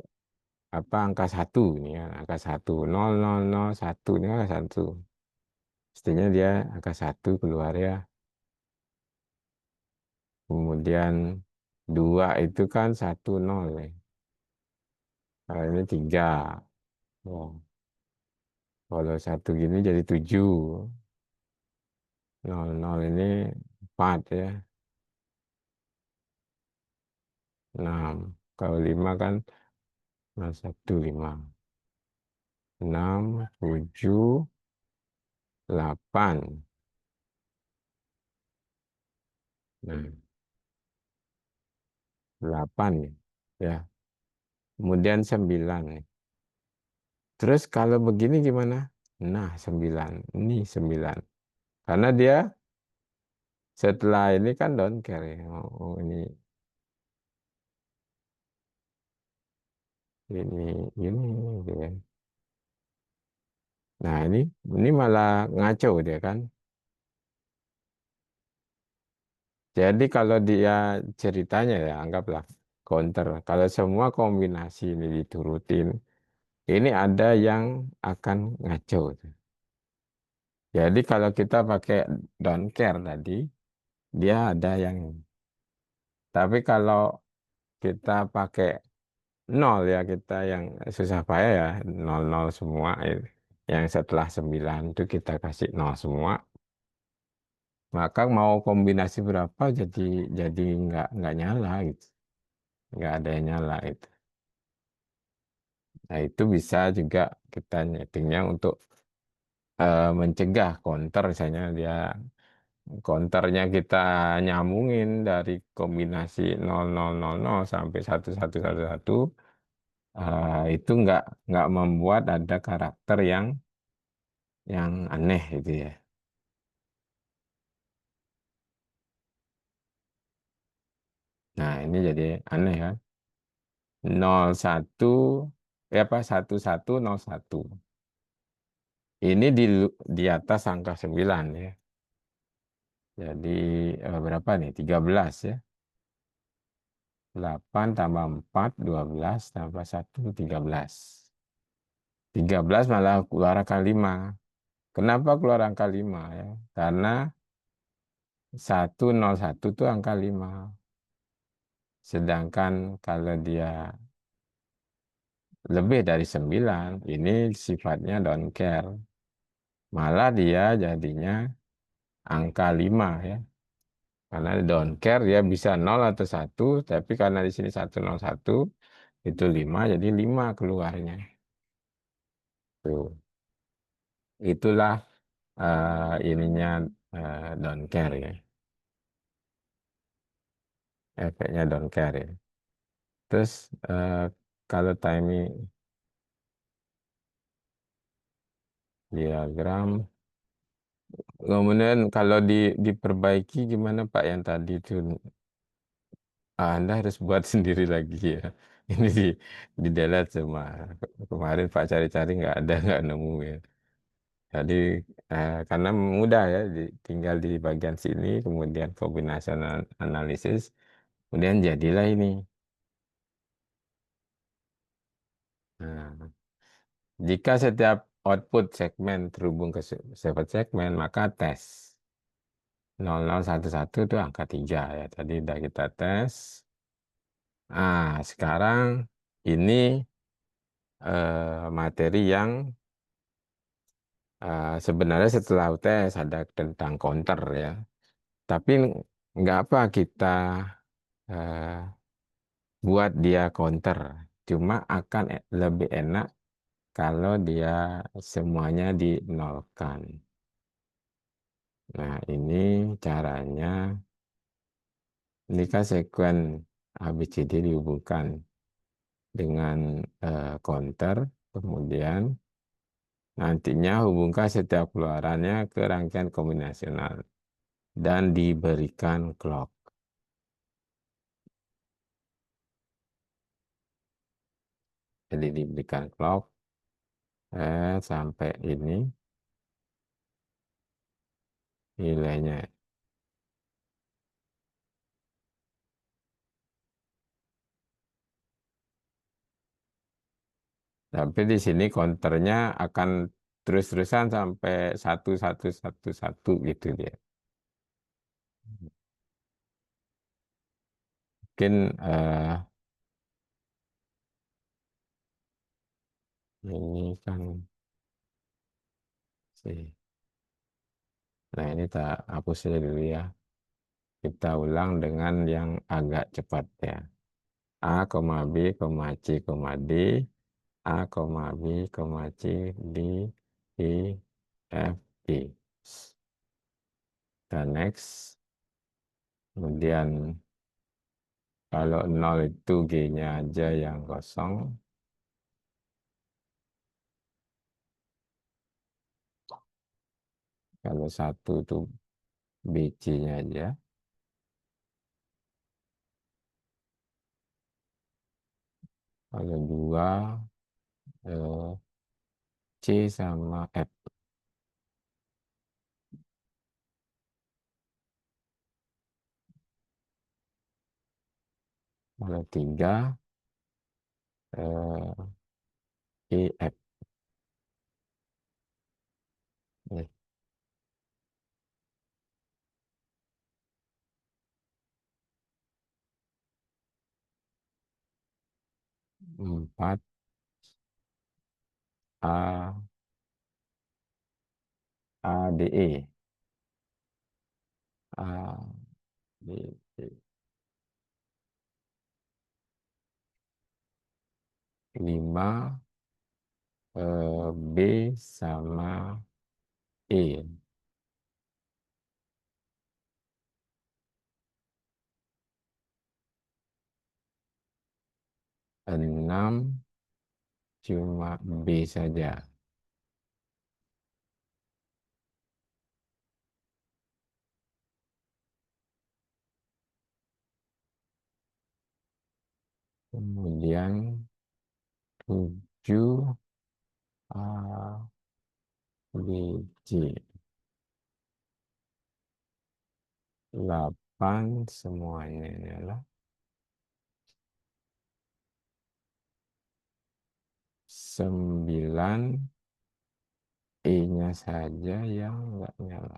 apa angka satu ini kan, angka satu 0001 ini kan angka satu. Mestinya dia angka satu keluar ya. Kemudian 2 itu kan 10 ya. Kalau ini 3. Oh, kalau satu gini jadi 7. 00 ini 4 ya. 6. Kalau 5 kan 1, 5. 6, 7, 8. Nah, 8 nih. Ya. Kemudian 9 nih. Terus kalau begini gimana? Nah, 9. Ini 9. Karena dia setelah ini kan don't care ya. Ini gitu kan. Nah, ini malah ngaco dia kan. Jadi kalau dia ceritanya ya anggaplah counter. Kalau semua kombinasi ini diturutin, ini ada yang akan ngaco. Jadi kalau kita pakai don't care tadi, dia ada yang. Tapi kalau kita pakai nol ya, kita yang susah payah ya, nol nol semua. Yang setelah 9 itu kita kasih nol semua. Maka mau kombinasi berapa jadi nggak nyala gitu. Nggak ada yang nyala itu. Nah itu bisa juga kita nyetingnya untuk mencegah counter, misalnya dia counternya kita nyambungin dari kombinasi 0000 sampai 1111. Itu nggak membuat ada karakter yang aneh gitu ya. Nah ini jadi aneh kan. 01 ya apa 1101. Ini di atas angka 9 ya. Jadi berapa nih? 13 ya. 8 tambah 4, 12 tambah 1, 13. 13 malah keluar angka 5. Kenapa keluar angka 5 ya? Karena 101 itu angka 5. Sedangkan kalau dia lebih dari 9, ini sifatnya don't care. Malah dia jadinya angka 5 ya. Karena don't care dia bisa 0 atau 1, tapi karena di sini 101 itu 5, jadi 5 keluarnya. Tuh. Itulah ininya don't care ya. Efeknya don't care ya. Terus kalau timing diagram, kemudian kalau diperbaiki gimana Pak yang tadi itu? Anda harus buat sendiri lagi ya. Ini di delete semua. Kemarin Pak cari-cari nggak nemu ya. Jadi karena mudah ya, tinggal di bagian sini, kemudian kombinasi analisis, kemudian jadilah ini. Nah, jika setiap output segmen terhubung ke sifat segmen, maka tes 0011 itu angka 3 ya. Tadi udah kita tes. Sekarang ini materi yang sebenarnya setelah UTS ada tentang counter ya. Tapi nggak apa kita eh, buat dia counter. Cuma akan lebih enak kalau dia semuanya dinolkan. Nah, ini caranya. Ini kan sekuen ABCD dihubungkan dengan counter. Kemudian nantinya hubungkan setiap keluarannya ke rangkaian kombinasional. Dan diberikan clock. Jadi diberikan clock sampai ini nilainya. Tapi di sini counternya akan terus-terusan sampai 1111 gitu dia. Mungkin ini kan sih. Nah ini tak hapus saja dulu ya. Kita ulang dengan yang agak cepat ya. A, B, C, D. A, B, C, D, E, F, G. Dan next. Kemudian kalau 0 itu G-nya aja yang kosong. Kalau 1 itu BC-nya aja. Kalau 2 eh, C sama F. Kalau 3 eh, E, F. Nih, 4 A, A, D, E. A, D, E. 5 B sama E. 6 cuma B saja. Kemudian 7 A, B, C. 8 semuanya adalah 9 E-nya saja yang nggak nyala.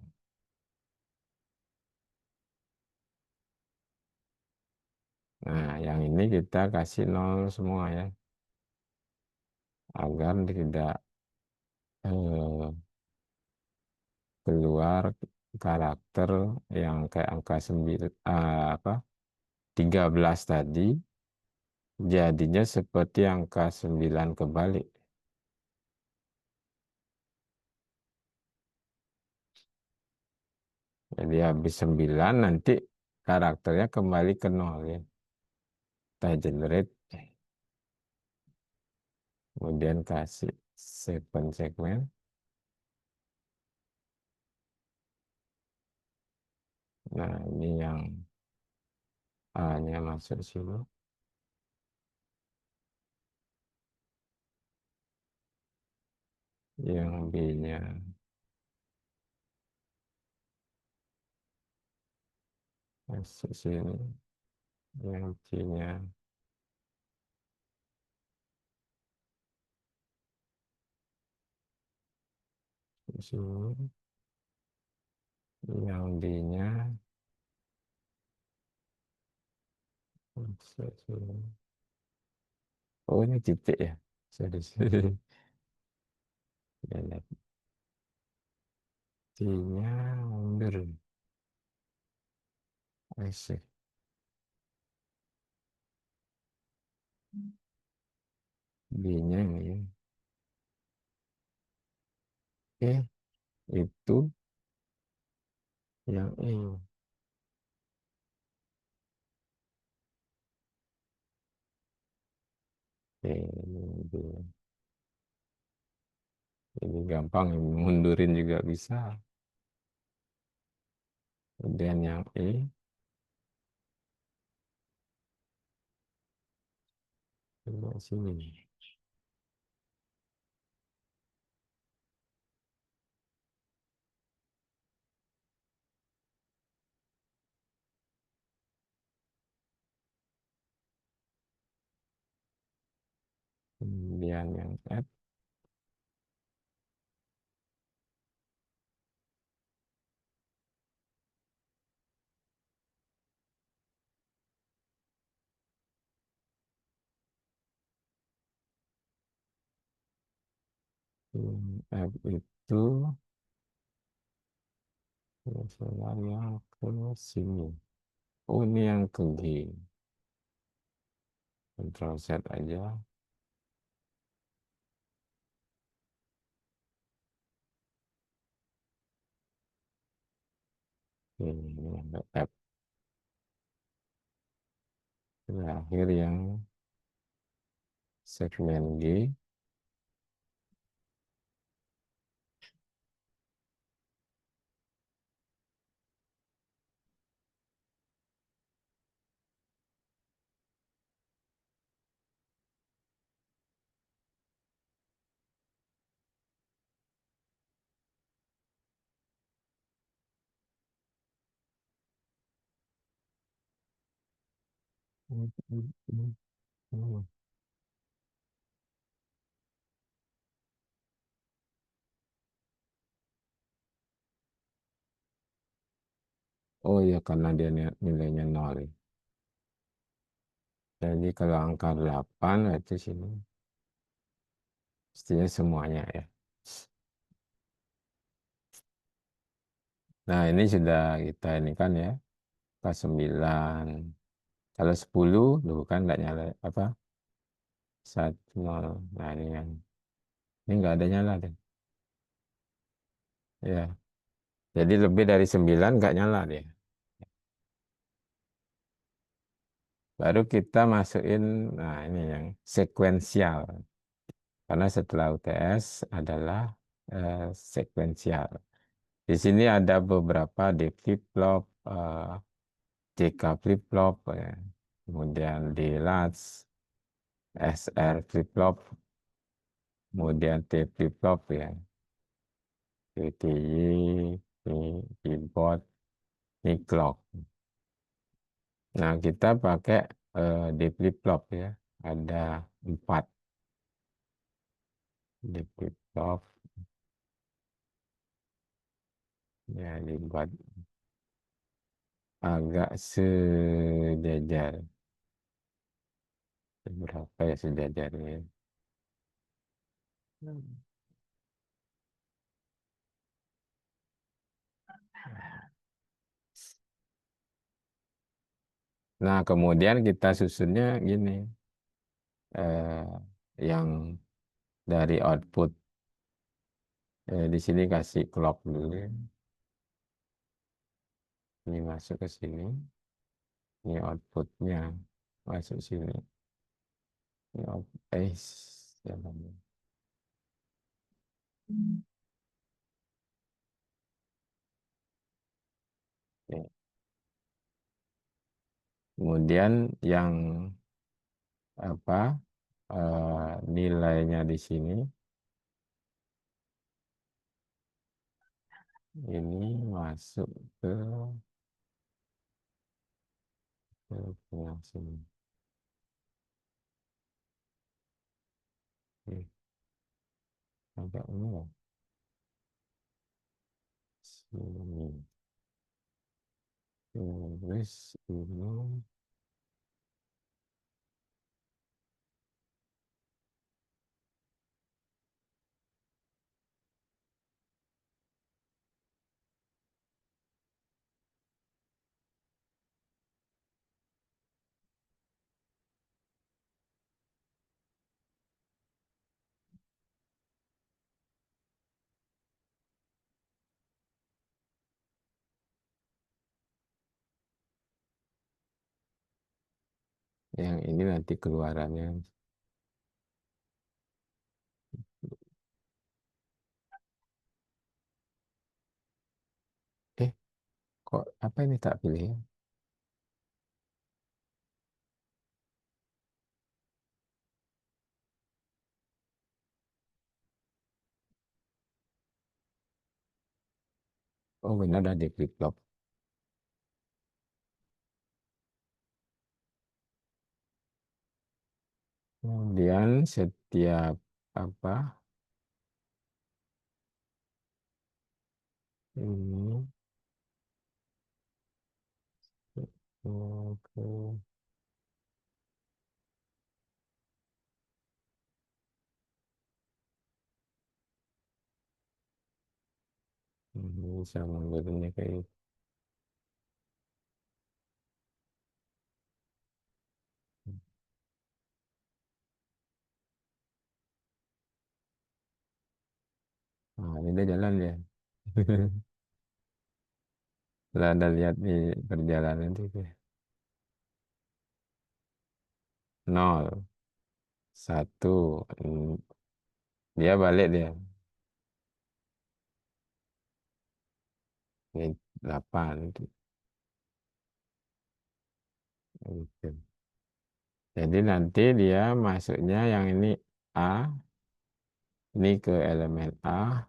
Nah, yang ini kita kasih 0 semua ya. Agar tidak eh, keluar karakter yang kayak angka 9, apa, 13 tadi. Jadinya seperti angka 9 kebalik. Jadi habis 9 nanti karakternya kembali ke 0 ya. Kita generate. Kemudian kasih 7 segmen. Nah, ini yang A-nya masuk sini. Yang B-nya masuk sini. Yang C-nya di sini. Yang D-nya masuk sini. Oh, ini titik ya. Sorry, sorry. Ya, lihat. T-nya mundur. Asik. B-nya ini. Oke, itu yang E. Oke, ini B. Ini gampang, mundurin juga bisa. Kemudian yang E, sebelah sini. Kemudian kemudian yang F, F itu fungsional yang ke sini. Oh, ini yang ke G. Ctrl Z aja. Ini yang ke F. Terakhir yang segmen G. Oh ya, karena dia nilainya 0. Jadi kalau angka 8 itu sini. Mestinya semuanya ya. Nah, ini sudah kita ini kan ya. Pas 9. Kalau 10, loh kan nggak nyala. Apa? 1, 0. Nah, ini yang. Ini nggak ada nyala deh. Ya. Jadi lebih dari 9 nggak nyala dia. Baru kita masukin, nah ini yang sekuensial. Karena setelah UTS adalah sekuensial. Di sini ada beberapa D flip-flop, JK flip-flop, ya. Kemudian D latch, SR flip-flop, kemudian T flip-flop ya. TTY, keyboard, ini clock. Nah, kita pakai D flip-flop ya. Ada 4 D flip-flop. Ya, dibuat agak sejajar. Berapa ya sejajarnya? Nah, kemudian kita susunnya gini. Eh, yang dari output di sini kasih clock dulu. Ini masuk ke sini. Ini outputnya masuk sini. Ini ya namanya. Oke. Kemudian yang apa nilainya di sini ini masuk ke yang sini. Oke. Agak ini ya. Sini. Terus ini yang ini nanti keluarannya. Eh, kok apa ini tak pilih ya? Oh, benar ada di flip flop. Kemudian setiap apa ini oke, ini bisa membuatnya kayak ini dia jalan ya. Lah ada lihat di perjalanan itu 0 1 dia balik dia ini 8 gitu. Jadi nanti dia masuknya yang ini A, ini ke elemen A,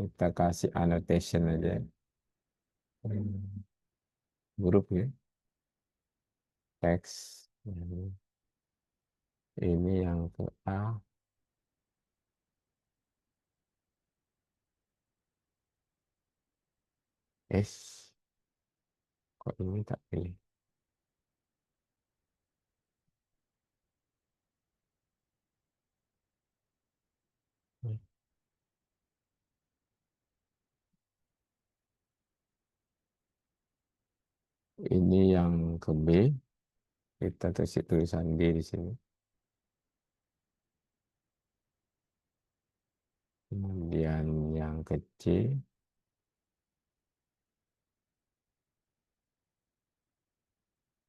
kita kasih annotation aja. Huruf ya, teks. Ini yang ke A, S. Kok ini tak pilih? Ini yang ke B, kita tulisan D di sini. Kemudian yang ke C,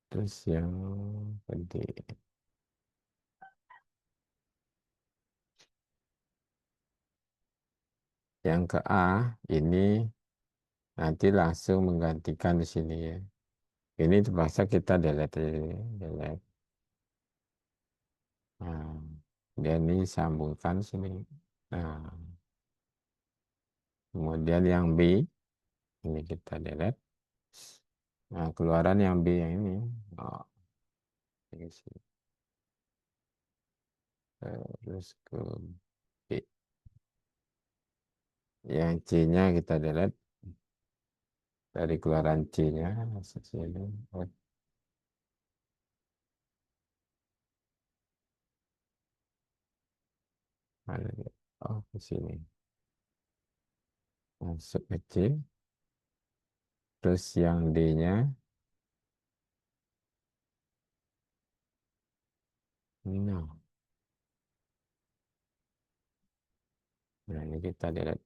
terus yang ke D. Yang ke A, ini nanti langsung menggantikan di sini ya. Ini terpaksa kita delete aja, delete. Nah, dan ini sambungkan sini. Nah, kemudian yang B, ini kita delete. Nah, keluaran yang B yang ini. Oh, ini sih. Terus ke B. Yang C-nya kita delete. Dari keluaran C-nya. Sini. Mana dia? Oh, ke sini. Masuk ke C. Terus yang D-nya. No. Nah, ini kita delete.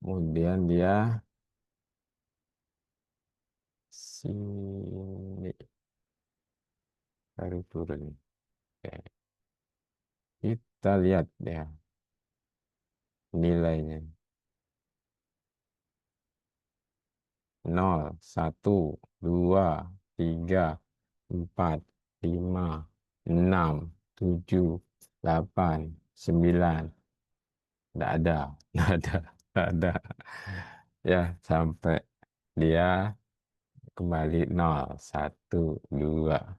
Kemudian dia sini baru turun. Oke. Kita lihat ya nilainya 0, 1, 2, 3, 4, 5, 6, 7, 8, 9. Tidak ada, tidak ada, tidak ada. Ya, sampai dia kembali 0, 1, 2.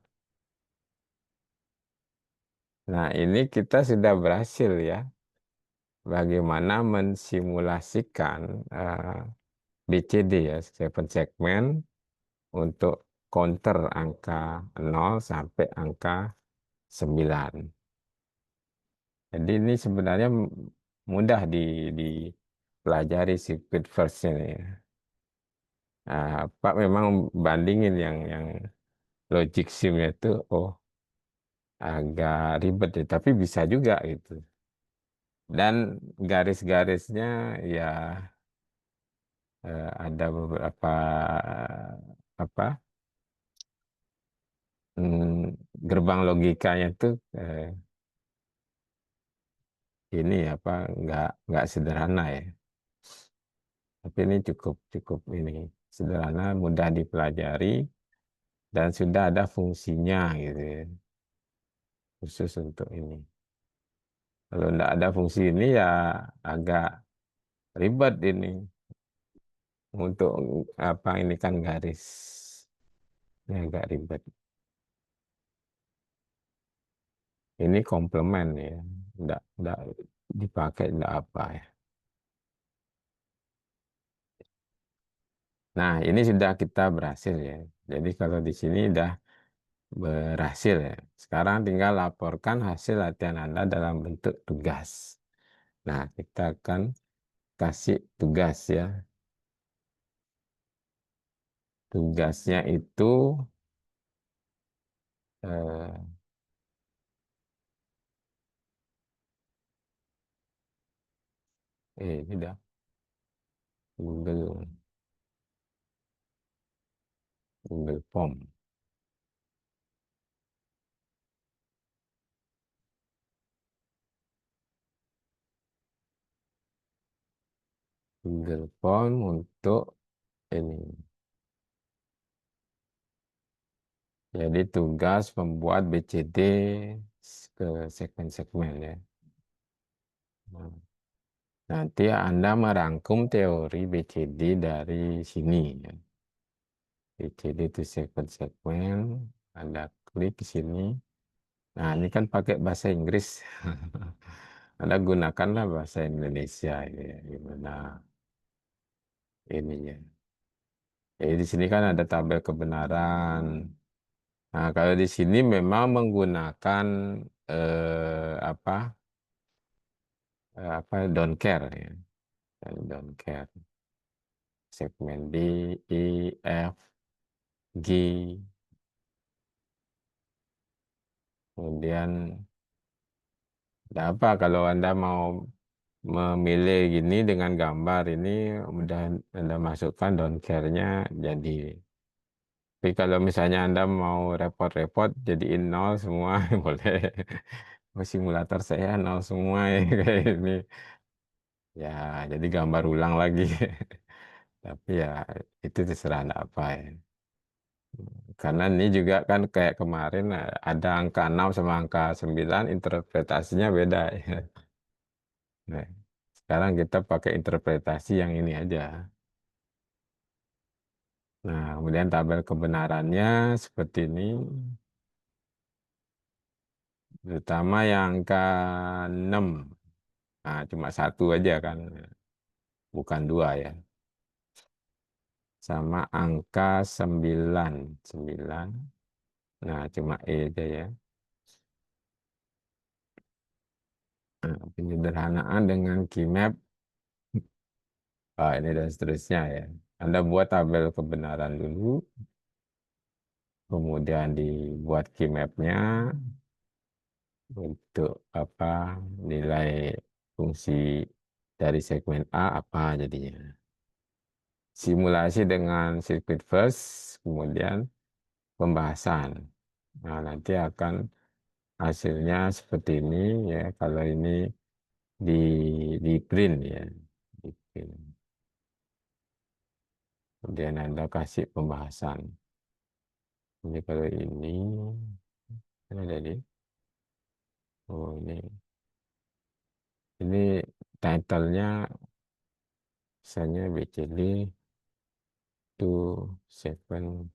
Nah, ini kita sudah berhasil ya. Bagaimana mensimulasikan BCD ya, 7 segmen untuk counter angka 0 sampai angka 9. Jadi ini sebenarnya mudah dipelajari sirkuit first ini. Pak memang bandingin yang logic sim itu, oh agak ribet ya, tapi bisa juga gitu. Dan garis-garisnya ya ada beberapa apa gerbang logikanya tuh ini apa nggak sederhana ya. Tapi ini cukup cukup ini sederhana, mudah dipelajari dan sudah ada fungsinya gitu ya, khusus untuk ini. Kalau nggak ada fungsi ini ya agak ribet ini untuk apa ini kan garis ini agak ribet. Ini komplement ya. enggak dipakai, enggak apa ya. Nah, ini sudah kita berhasil ya. Jadi kalau di sini udah berhasil ya. Sekarang tinggal laporkan hasil latihan Anda dalam bentuk tugas. Nah, kita akan kasih tugas ya. Tugasnya itu eh, ini dah Google Form. Google Form untuk ini. Jadi tugas membuat BCD ke segmen-segmen ya. Nah, nanti Anda merangkum teori BCD dari sini ya. BCD itu segmen-segmen, Anda klik di sini. Nah, ini kan pakai bahasa Inggris. Anda gunakanlah bahasa Indonesia ini ya. Gimana ininya. Jadi di sini kan ada tabel kebenaran. Nah, kalau di sini memang menggunakan apa don't care ya, dan don't care. Segmen D, E, F, G, kemudian ada apa kalau Anda mau memilih gini dengan gambar ini udah Anda masukkan don't care-nya jadi. Tapi kalau misalnya Anda mau repot-repot jadiin nol semua boleh. Oh, simulator saya nol semua ya kayak ini. Ya, jadi gambar ulang lagi. Tapi ya itu terserah Anda apa ya. Karena ini juga kan kayak kemarin ada angka 6 sama angka 9 interpretasinya beda ya. Nah, sekarang kita pakai interpretasi yang ini aja. Nah, kemudian tabel kebenarannya seperti ini. Terutama yang angka 6. Nah, cuma satu aja kan, bukan dua ya. Sama angka 9. 9. Nah, cuma E aja ya. Nah, penyederhanaan dengan Kmap. Ini dan seterusnya ya. Anda buat tabel kebenaran dulu, kemudian dibuat Kmap-nya untuk apa nilai fungsi dari segmen A apa jadinya. Simulasi dengan sirkuit first, kemudian pembahasan. Nah, nanti akan hasilnya seperti ini ya. Kalau ini di di print ya, di print. Kemudian Anda kasih pembahasan. Ini kalau ini ada di, oh ini title-nya misalnya BCD to segmen.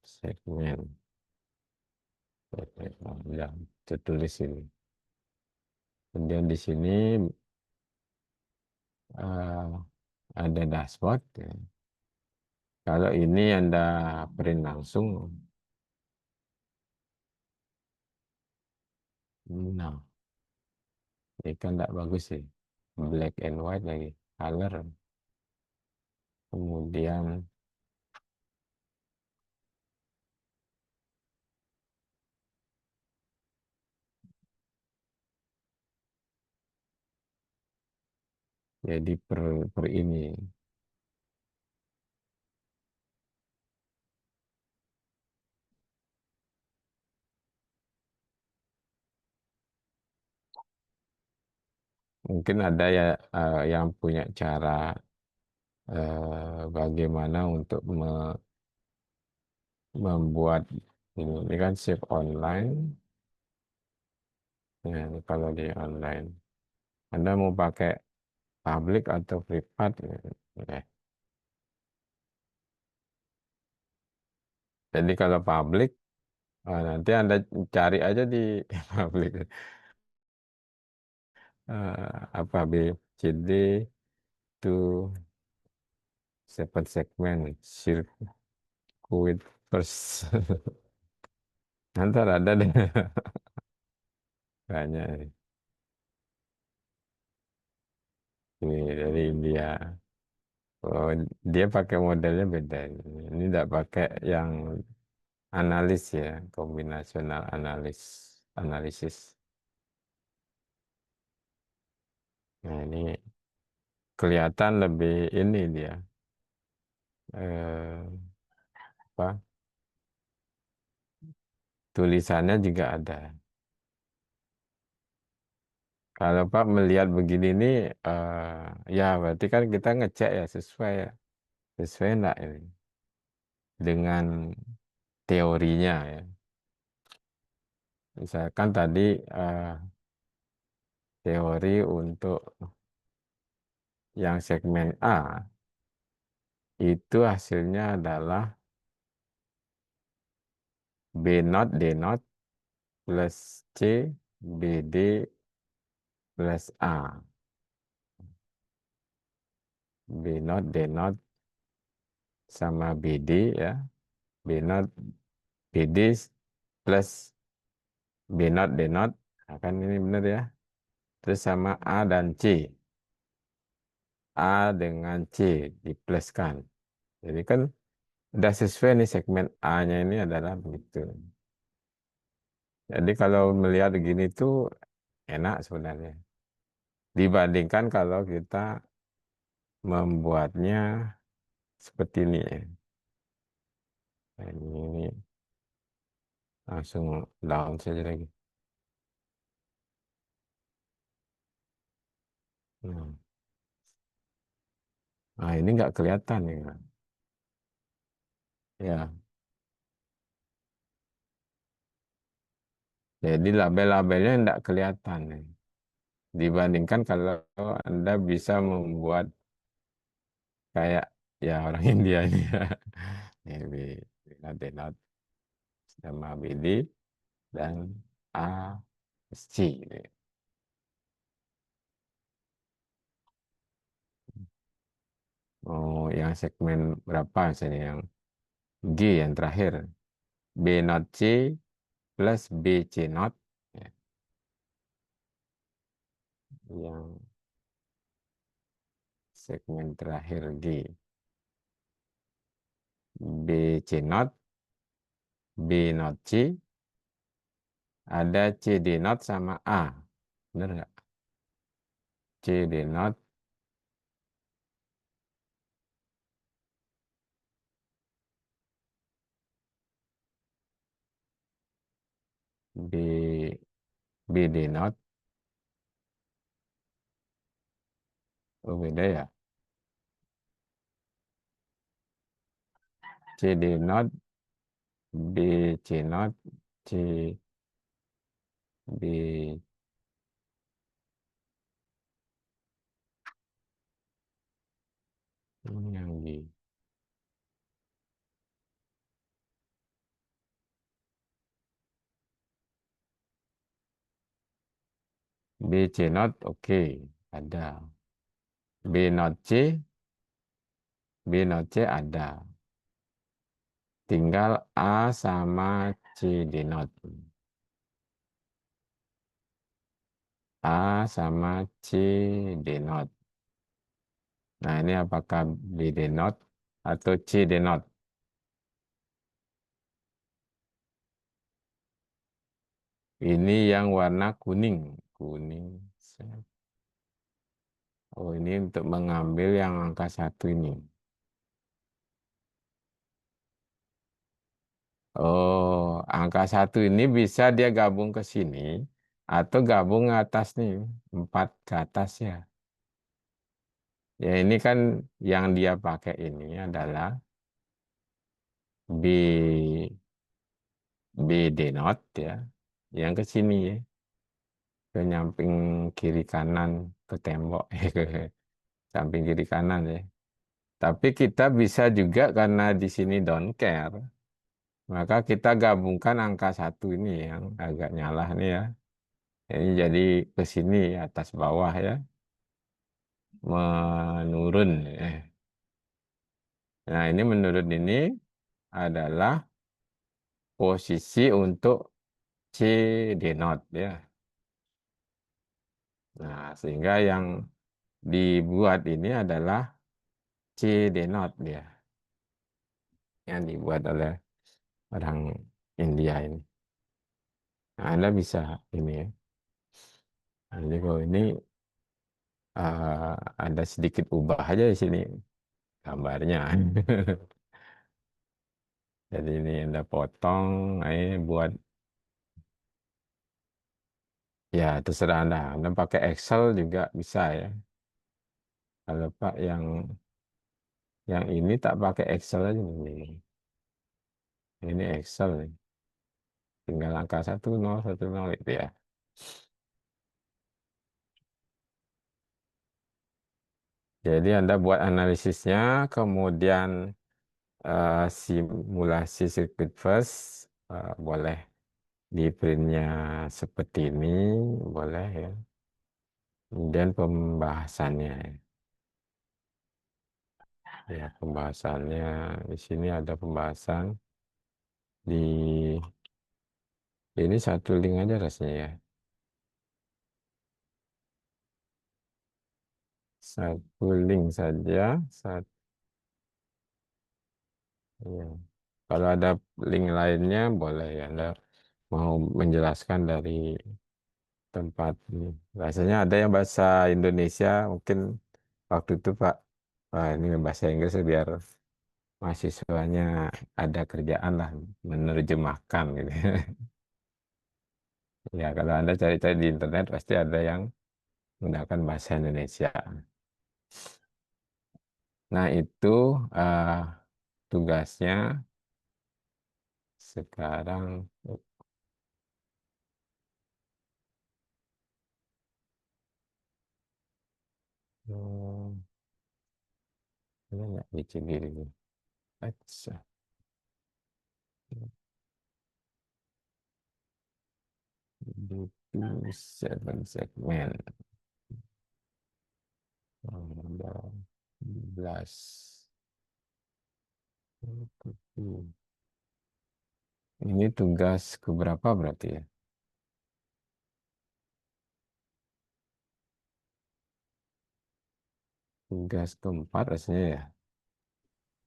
Ya, tertulis ini. Kemudian di sini eh, ada dashboard. Ya. Kalau ini Anda print langsung, nah, ini kan tidak bagus sih. Black and white lagi, color. Kemudian jadi per ini. Mungkin ada ya yang punya cara bagaimana untuk membuat ini kan shift online. Ya, ini kalau di online, Anda mau pakai public atau privat? Ya. Jadi kalau public, nanti Anda cari aja di public. apa B C D itu 7 segmen circuit first. Nanti ada deh banyak ini dari India. Oh, dia pakai modelnya beda. Ini tidak pakai yang analis ya, kombinasional analisis. Nah, ini kelihatan lebih ini dia. Eh, apa? Tulisannya juga ada. Kalau Pak melihat begini nih, ya berarti kan kita ngecek ya sesuai enggak ini dengan teorinya ya. Misalkan tadi teori untuk yang segmen A itu hasilnya adalah B not D not plus C BD plus A. B not D not sama BD ya. B not BD plus B not D not. Nah, kan ini benar ya. Terus sama A dan C. A dengan C dipluskan. Jadi kan udah sesuai nih segmen A-nya ini adalah begitu. Jadi kalau melihat begini tuh enak sebenarnya. Dibandingkan kalau kita membuatnya seperti ini ya. Nah, ini langsung down saja lagi. Nah, nah, ini nggak kelihatan nih, Kak. Ya, jadi label-labelnya nggak kelihatan nih. Dibandingkan kalau Anda bisa membuat kayak ya orang India ini ya. Ini Denat sama BD dan ASC. Gitu ya. Oh, yang segmen berapa misalnya yang G yang terakhir. B not C plus B C not. Ya, yang segmen terakhir G. B C not, B not C, ada C D not sama A. Benar nggak? C D not, B, B D not. Oh beda ya. C D not, B C not, C B ini yang G. B C not oke, ada. B not C, B not C ada. Tinggal A sama C D not. A sama C D not. Nah, ini apakah B D not atau C D not? Ini yang warna kuning. Kuning. Oh, ini untuk mengambil yang angka 1 ini. Oh, angka 1 ini bisa dia gabung ke sini atau gabung ke atas nih. 4 ke atas ya. Ya, ini kan yang dia pakai ini adalah B, BD not ya. Yang ke sini ya. Ke nyamping kiri kanan ke tembok. Ke samping kiri kanan ya. Tapi kita bisa juga karena di sini don't care, maka kita gabungkan angka 1 ini yang agak nyala nih ya. Ini jadi ke sini atas bawah ya, menurun. Nah, ini menurun ini adalah posisi untuk C denote ya. Nah, sehingga yang dibuat ini adalah C denote dia, yang dibuat oleh orang India ini. Nah, Anda bisa ini ya. Nah, jadi kalau ini ada sedikit ubah aja di sini gambarnya. Jadi ini Anda potong, ini buat ya terserah Anda. Anda pakai Excel juga bisa ya. Kalau Pak yang ini tak pakai Excel aja nih. Ini Excel nih. Tinggal angka 1010 itu ya. Jadi Anda buat analisisnya, kemudian simulasi circuit first, boleh di printnya seperti ini, boleh ya. Kemudian pembahasannya, ya pembahasannya di sini ada pembahasan di ini satu link aja rasanya ya. Satu link saja, satu. Ya. Kalau ada link lainnya boleh ya. Anda mau menjelaskan dari tempat ini. Rasanya ada yang bahasa Indonesia, mungkin waktu itu Pak, ini bahasa Inggris ya, biar mahasiswanya ada kerjaan lah menerjemahkan gitu. Ya kalau Anda cari-cari di internet pasti ada yang menggunakan bahasa Indonesia. Nah itu eh, tugasnya sekarang. Hmm, ini nggak bikin diri nih. Acha. Butuh 7 segmen. Nomor 11. Ini tugas keberapa berarti ya? Tugas keempat rasanya ya?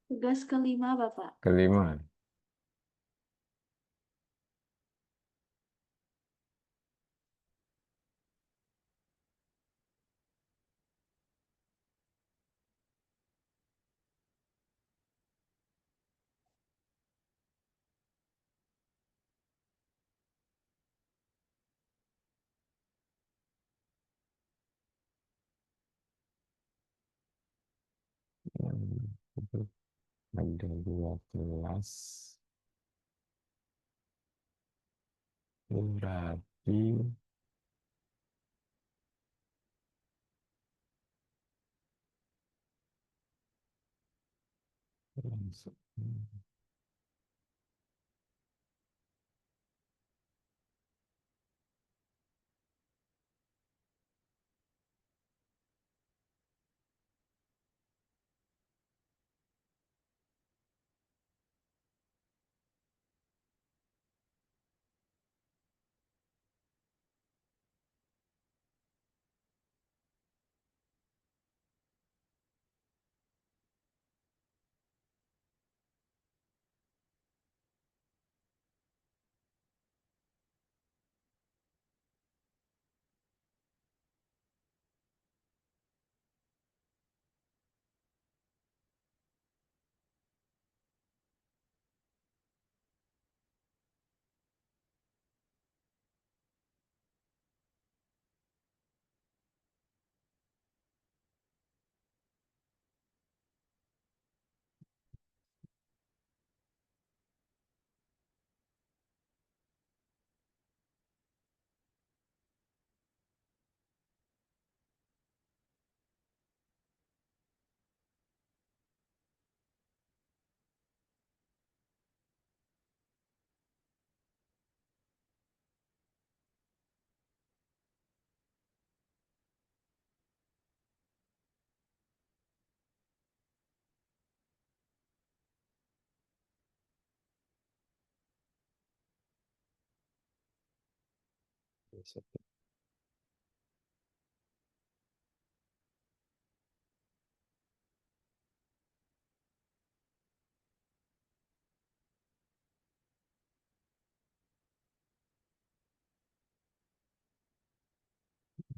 Tugas kelima, Bapak. Kelima. Ada 12. Berarti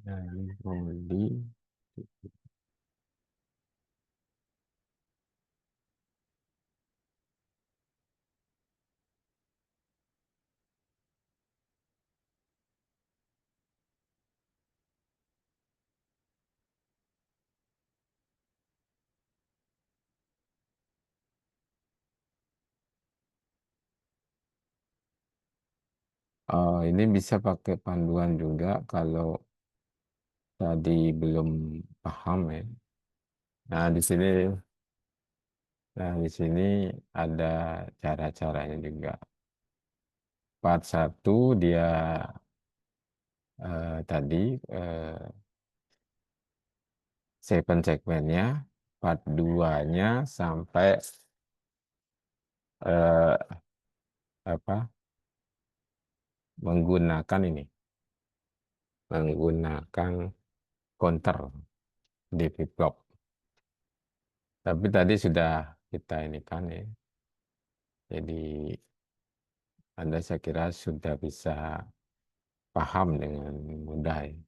Dari Roli. Oh, ini bisa pakai panduan juga kalau tadi belum paham ya. Nah, di sini ada cara-caranya juga. Part satu dia tadi segmennya, part 2-nya sampai eh, apa menggunakan ini, menggunakan counter di flip-flop. Tapi tadi sudah kita ini kan ya. Jadi Anda saya kira sudah bisa paham dengan mudah ya.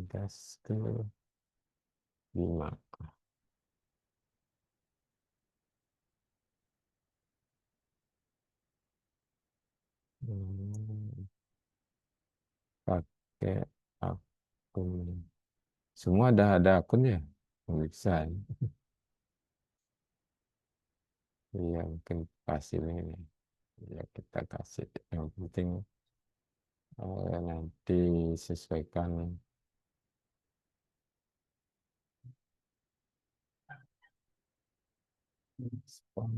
Gas ke 5. Pakai akun. Semua ada akunnya. Bisa. Iya, mungkin pasif ini. Ya, kita kasih. Yang penting nanti sesuaikan. Respon.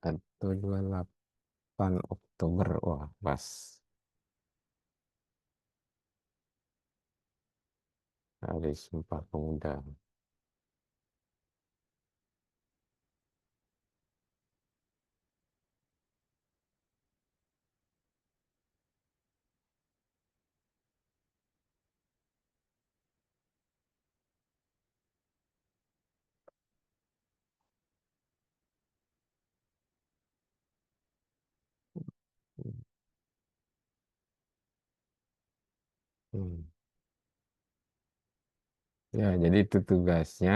Atau 28 Oktober. Wah, pas. Hari Sumpah Pemuda. Hmm. Ya, jadi itu tugasnya.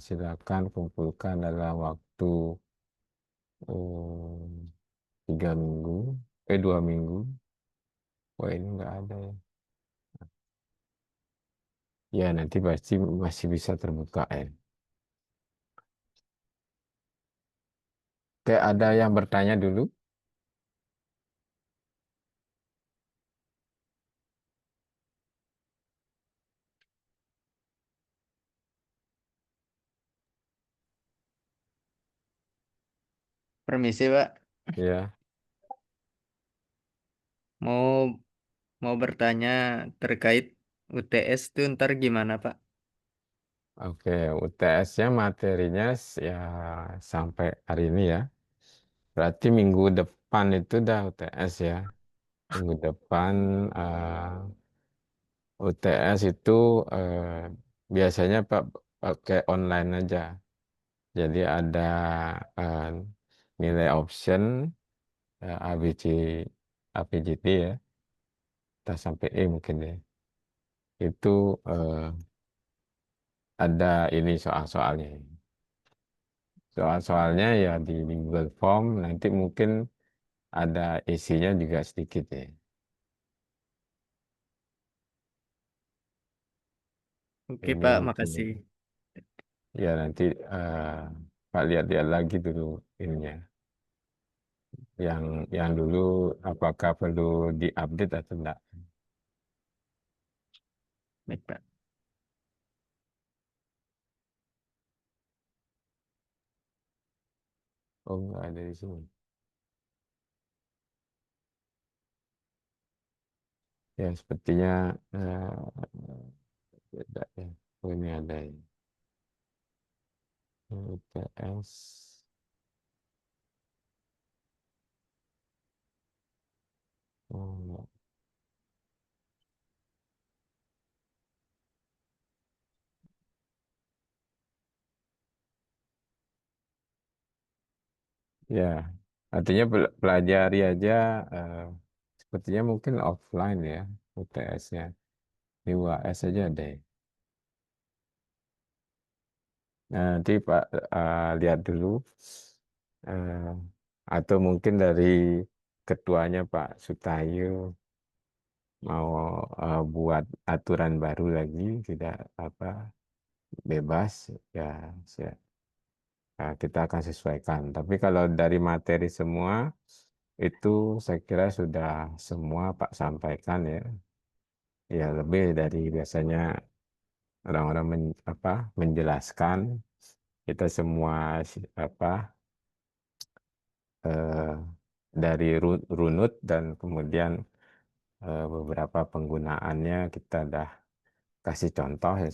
Silakan kumpulkan dalam waktu eh, 3 minggu, 2 minggu. Wah, ini nggak ada ya. Ya, nanti pasti masih bisa terbuka ya. Kayak ada yang bertanya dulu. Permisi, Pak. Ya, Mau mau bertanya terkait UTS itu ntar gimana, Pak? oke. UTS-nya materinya ya sampai hari ini ya. Berarti minggu depan itu udah UTS ya. Minggu depan UTS itu eh, biasanya Pak pakai online aja. Jadi ada eh, nilai option ABC, APJT ya, kita sampai E mungkin ya. Itu ada ini soal-soalnya. Soal-soalnya ya di Google Form nanti mungkin ada isinya juga sedikit ya. Oke, Ini Pak, mungkin makasih. ya nanti Pak lihat-lihat lagi dulu ininya. Yang dulu apakah perlu diupdate atau enggak? Baik, Pak. Oh, enggak ada di sini. Ya, sepertinya beda ya. Oh, ini ada ya. UTS. Oh, enggak. Ya, artinya pelajari aja eh, sepertinya mungkin offline ya UTS-nya. Di UAS aja deh. Nah, nanti Pak lihat dulu eh, atau mungkin dari ketuanya Pak Sutayo mau buat aturan baru lagi tidak apa bebas ya, kita akan sesuaikan. Tapi kalau dari materi semua itu saya kira sudah semua Pak sampaikan ya. Ya lebih dari biasanya orang-orang menjelaskan kita semua apa eh, dari runut dan kemudian beberapa penggunaannya kita dah kasih contoh ya,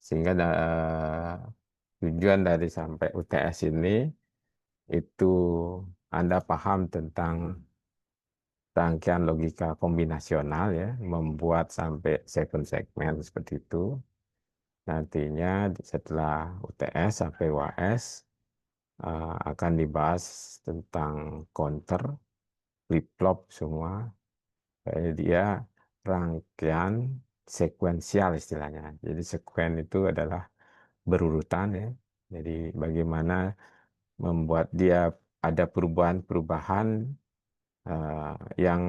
sehingga tujuan dari sampai UTS ini itu Anda paham tentang rangkaian logika kombinasional ya, membuat sampai second segment seperti itu. Nantinya setelah UTS sampai UAS akan dibahas tentang counter, flip-flop semua. Dia rangkaian sekuensial istilahnya. Jadi sekuen itu adalah berurutan ya. Jadi bagaimana membuat dia ada perubahan-perubahan eh, yang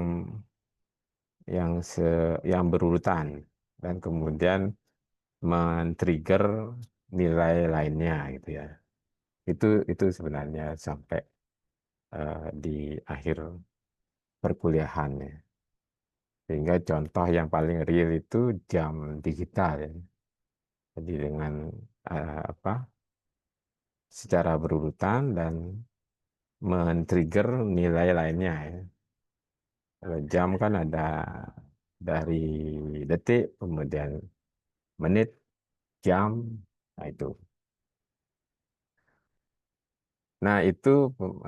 yang berurutan dan kemudian men-trigger nilai lainnya gitu ya. Itu sebenarnya sampai di akhir perkuliahan ya. Sehingga contoh yang paling real itu jam digital ya. Jadi dengan apa secara berurutan dan men-trigger nilai lainnya ya. Kalau jam kan ada dari detik, kemudian menit, jam, nah itu. Nah itu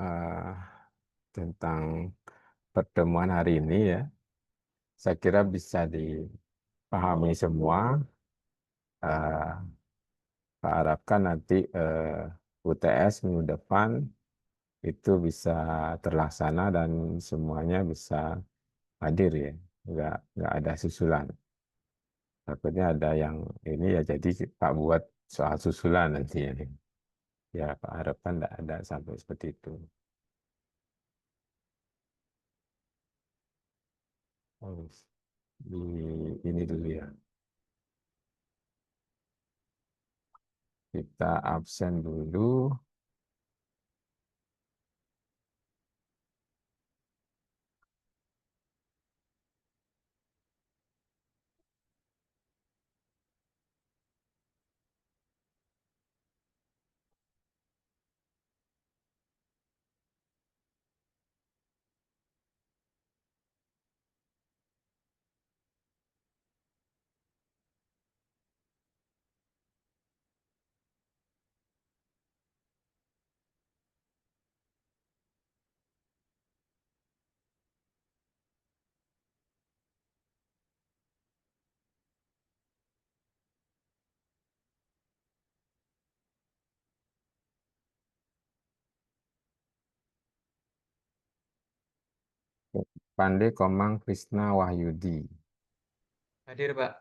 eh, tentang pertemuan hari ini ya. Saya kira bisa dipahami semua. Eh, Saya harapkan nanti UTS minggu depan itu bisa terlaksana dan semuanya bisa hadir ya, nggak ada susulan. Takutnya ada yang ini ya jadi Pak buat soal susulan nanti ya. Ya Pak harapkan nggak ada sampai seperti itu. Oh, di ini dulu ya. Kita absen dulu. Pandey Komang Krisna Wahyudi. Hadir, Pak.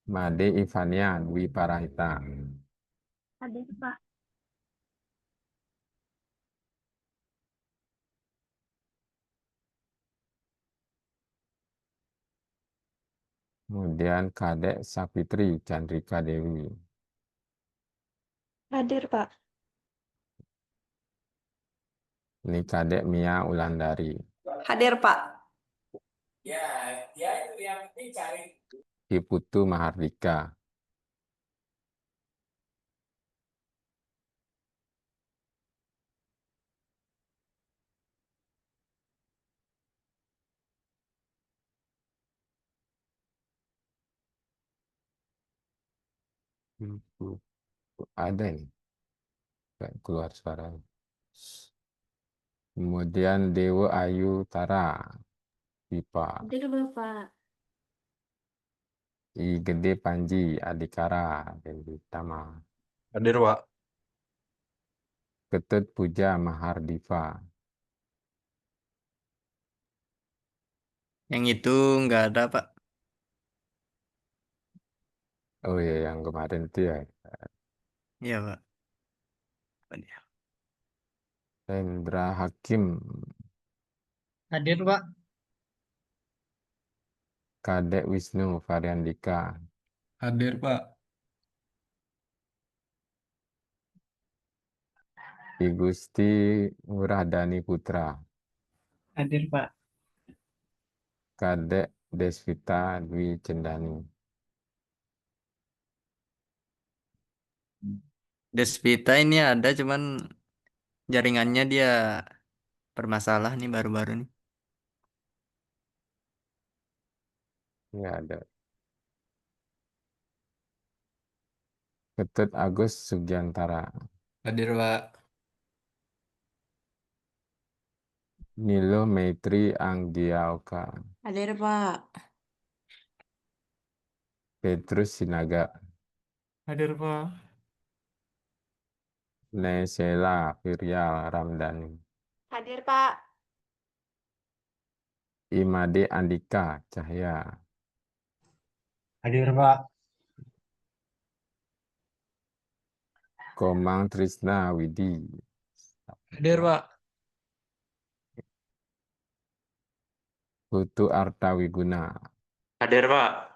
Made Ivania Dwi Parahita. Hadir, Pak. Kemudian Kadek Sapitri Chandrika Dewi. Hadir, Pak. Ini Kadek Mia Ulandari. Hadir, Pak. Ki Putu Mahardika. Ada ini. Kayak keluar suara. Kemudian Dewa Ayu Tara. Pipa. Hadir, Bapak. I Gede Panji Adikara Dewi Tama. Hadir, Pak. Ketut Puja Mahardiva. Yang itu nggak ada, Pak. Oh ya, yang kemarin itu ya. Iya, Pak. Apa dia? Hendra Hakim. Hadir, Pak. Kadek Wisnu Variandika. Hadir, Pak. I Gusti Ngurah Putra. Hadir, Pak. Kadek Desvita Dwi Cendani. Desvita ini ada, cuman jaringannya dia bermasalah nih baru-baru nih. Ini ada. Ketut Agus Sugiantara. Hadir, Pak. Nilo Maitri Anggiaoka. Hadir, Pak. Petrus Sinaga. Hadir, Pak. Nesela Viryal Ramdhani. Hadir, Pak. Imade Andika Cahya. Hadir, Pak. Komang Trisna Widi. Hadir, Pak. Putu Arta Wiguna. Hadir, Pak.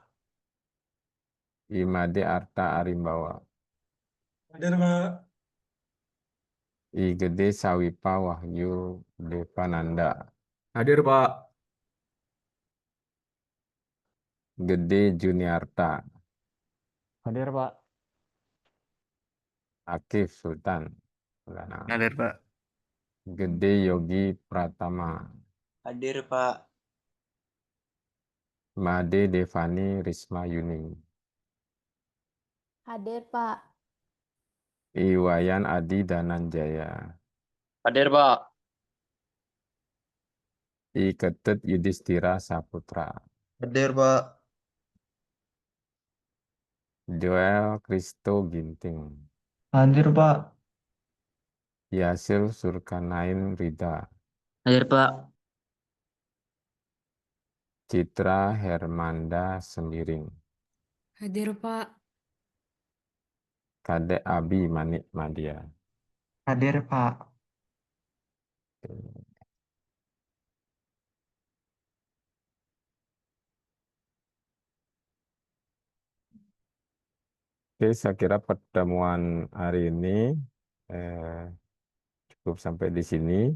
Imade Arta Arimbawa. Hadir, Pak. I Gede Sawipa Wahyu Devananda. Hadir, Pak. Gede Juniarta. Hadir, Pak. Akif Sultan. Hadir, Pak. Gede Yogi Pratama. Hadir, Pak. Made Devani Risma Yuni. Hadir, Pak. Iwayan Adi Dananjaya. Hadir, Pak. I Ketut Yudhistira Saputra. Hadir, Pak. Joel Kristo Ginting. Hadir, Pak. Yasil Surkanain Rida. Hadir, Pak. Citra Hermanda Sembiring. Hadir, Pak. Kadek Abi Manik Madia. Hadir, Pak. Oke, saya kira pertemuan hari ini cukup sampai di sini.